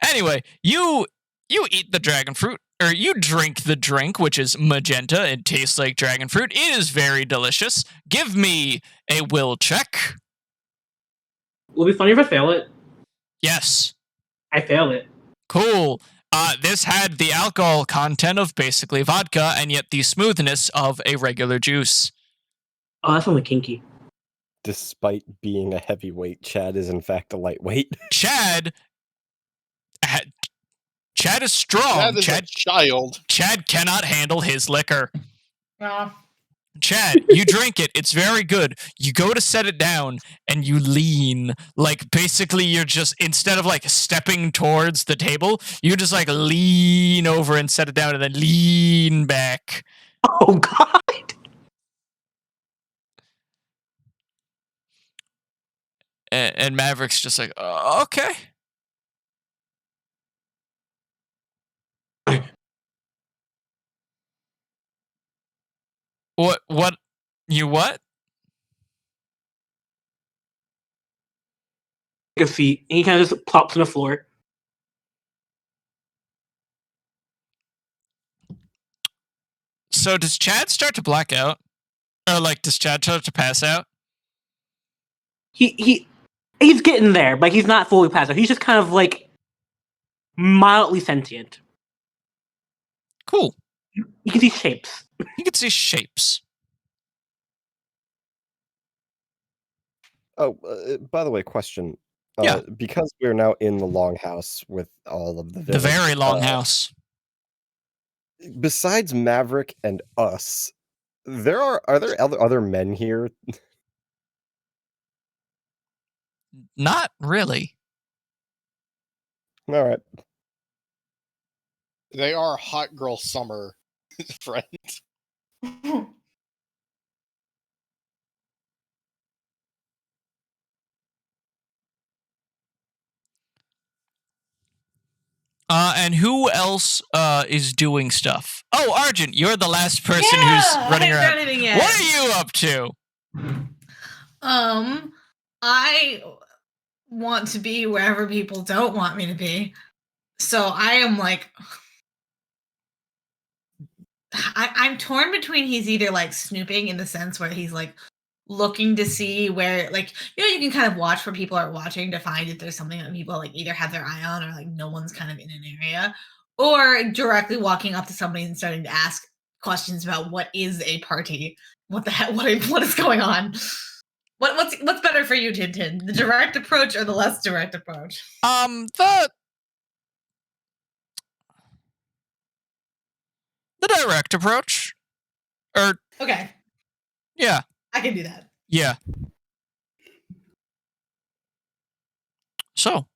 Anyway, you eat the dragon fruit, or you drink the drink, which is magenta and tastes like dragon fruit. It is very delicious. Give me a will check.
Will it be funny if I fail it?
Yes.
I fail it.
Cool. This had the alcohol content of basically vodka, and yet the smoothness of a regular juice.
Oh, that's only kinky.
Despite being a heavyweight, Chad is in fact a lightweight.
Chad is strong.
That is a child.
Chad cannot handle his liquor.
Well,
Chad, you drink it. It's very good. You go to set it down and you lean. Like, basically, you're just, instead of like stepping towards the table, you just like lean over and set it down and then lean back.
Oh, God.
And Maverick's just like, okay. What? You what?
Take a seat. And he kind of just plops on the floor.
So does Chad start to black out? Or like, does Chad start to pass out?
He's getting there, but he's not fully passive. He's just kind of like mildly sentient.
Cool.
You can see shapes.
You can see shapes.
Oh, by the way, question.
Yeah.
Because we're now in the longhouse with all of the
The
village,
very long house.
besides Maverick and us, are there other men here?
Not really.
All right.
They are hot girl summer friends.
And who else is doing stuff? Oh, Argent, you're the last person who's running
I haven't
around.
done anything yet.
What are you up to?
I want to be wherever people don't want me to be. So I am like, I'm torn between he's either like snooping in the sense where he's like looking to see where, like, you know, you can kind of watch where people are watching to find if there's something that people like either have their eye on or like no one's kind of in an area, or directly walking up to somebody and starting to ask questions about what is a party, what the heck, what is going on. What's better for you, Tintin? The direct approach or the less direct approach?
The direct approach.
Okay,
Yeah.
I can do that.
Yeah. So,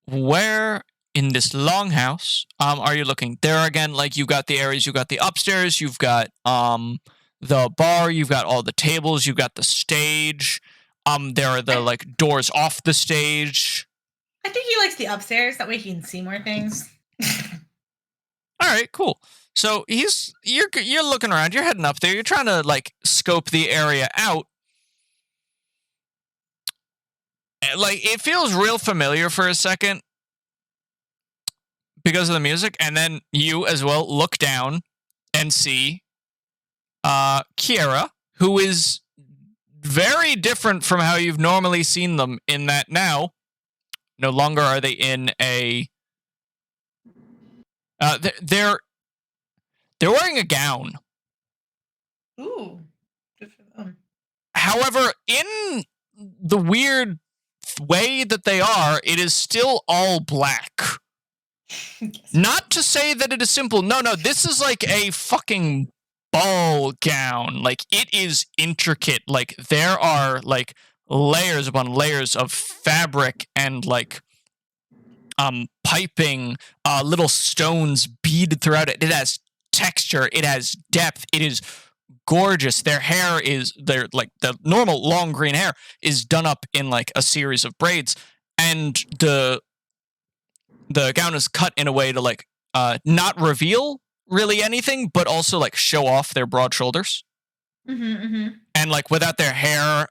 where in this longhouse are you looking? There are, again, like, you've got the areas, you've got the upstairs, you've got the bar, you've got all the tables, you've got the stage. There are the like doors off the stage.
I think he likes the upstairs. That way he can see more things.
All right, cool. So you're looking around. You're heading up there. You're trying to like scope the area out. Like, it feels real familiar for a second because of the music, and then you as well look down and see Kiera, who is very different from how you've normally seen them, in that now no longer are they in a they're wearing a gown.
Ooh, good for them.
However, in the weird way that they are, it is still all black.
Yes.
Not to say that it is simple. No, this is like a fucking ball gown. Like, it is intricate. Like, there are like layers upon layers of fabric and like piping, little stones beaded throughout it. It has texture, it has depth, it is gorgeous. Their hair is like the normal long green hair is done up in like a series of braids, and the gown is cut in a way to like not reveal really anything, but also like show off their broad shoulders. And like without their hair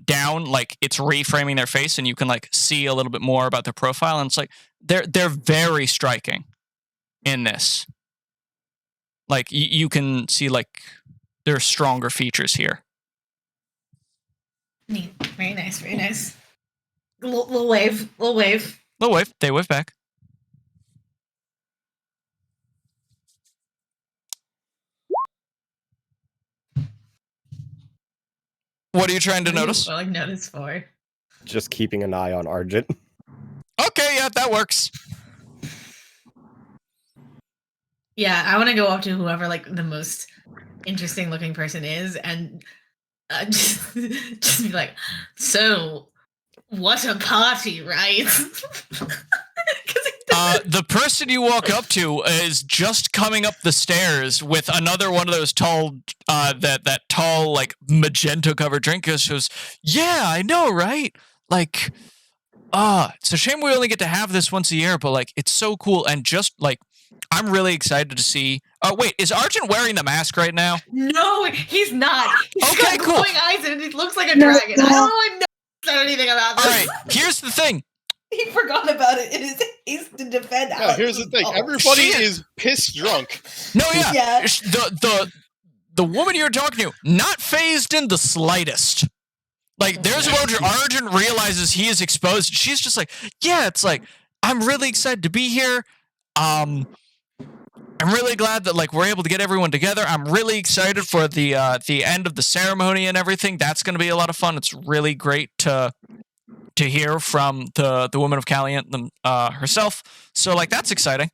down, like it's reframing their face, and you can like see a little bit more about their profile. And it's like they're very striking in this. Like you can see like their stronger features here.
Neat. Very nice. Very nice. Little wave. Little wave.
Little wave. They wave back. What are you trying to notice?
What, like notice for?
Just keeping an eye on Argent.
Okay, yeah, that works.
Yeah, I want to go up to whoever like the most interesting looking person is, and just be like, "So, what a party, right?"
The person you walk up to is just coming up the stairs with another one of those tall, that tall like magenta covered drink. Goes, yeah, I know, right? Like, it's a shame we only get to have this once a year, but like, it's so cool. And just like, I'm really excited to see. Oh, wait, is Argent wearing the mask right now?
No, he's not. He's
Okay,
got
cool.
glowing eyes and he looks like a dragon. I don't know anything about this.
All right, here's the thing.
He forgot about it in his haste to defend.
Yeah, here's the thing. Everybody is piss drunk.
No, yeah.
Yeah.
The woman you're talking to, not phased in the slightest. Like, there's a moment where Argent realizes he is exposed. She's just like, yeah, it's like, I'm really excited to be here. I'm really glad that like we're able to get everyone together. I'm really excited for the end of the ceremony and everything. That's going to be a lot of fun. It's really great to hear from the woman of Calient herself. So like that's exciting.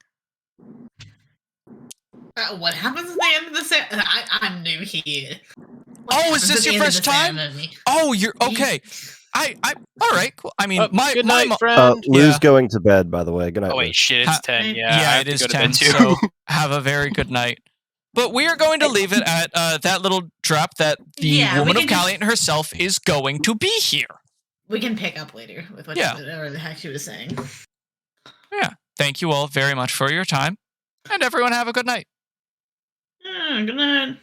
What happens at the end of the ceremony? I'm new here.
Is this your first time? Oh, you're okay. I all right, cool. I mean,
good night, friend.
Lou's going to bed, by the way. Good night.
Oh wait,
Lou.
shit, it's 10. Yeah, I
yeah,
have
it
to
is
go to
10.
bed too.
So have a very good night. But we are going to leave it at that little drop that the woman of Calient herself is going to be here.
We can pick up later with whatever the heck she was saying.
Yeah. Thank you all very much for your time, and everyone have a good night.
Good night.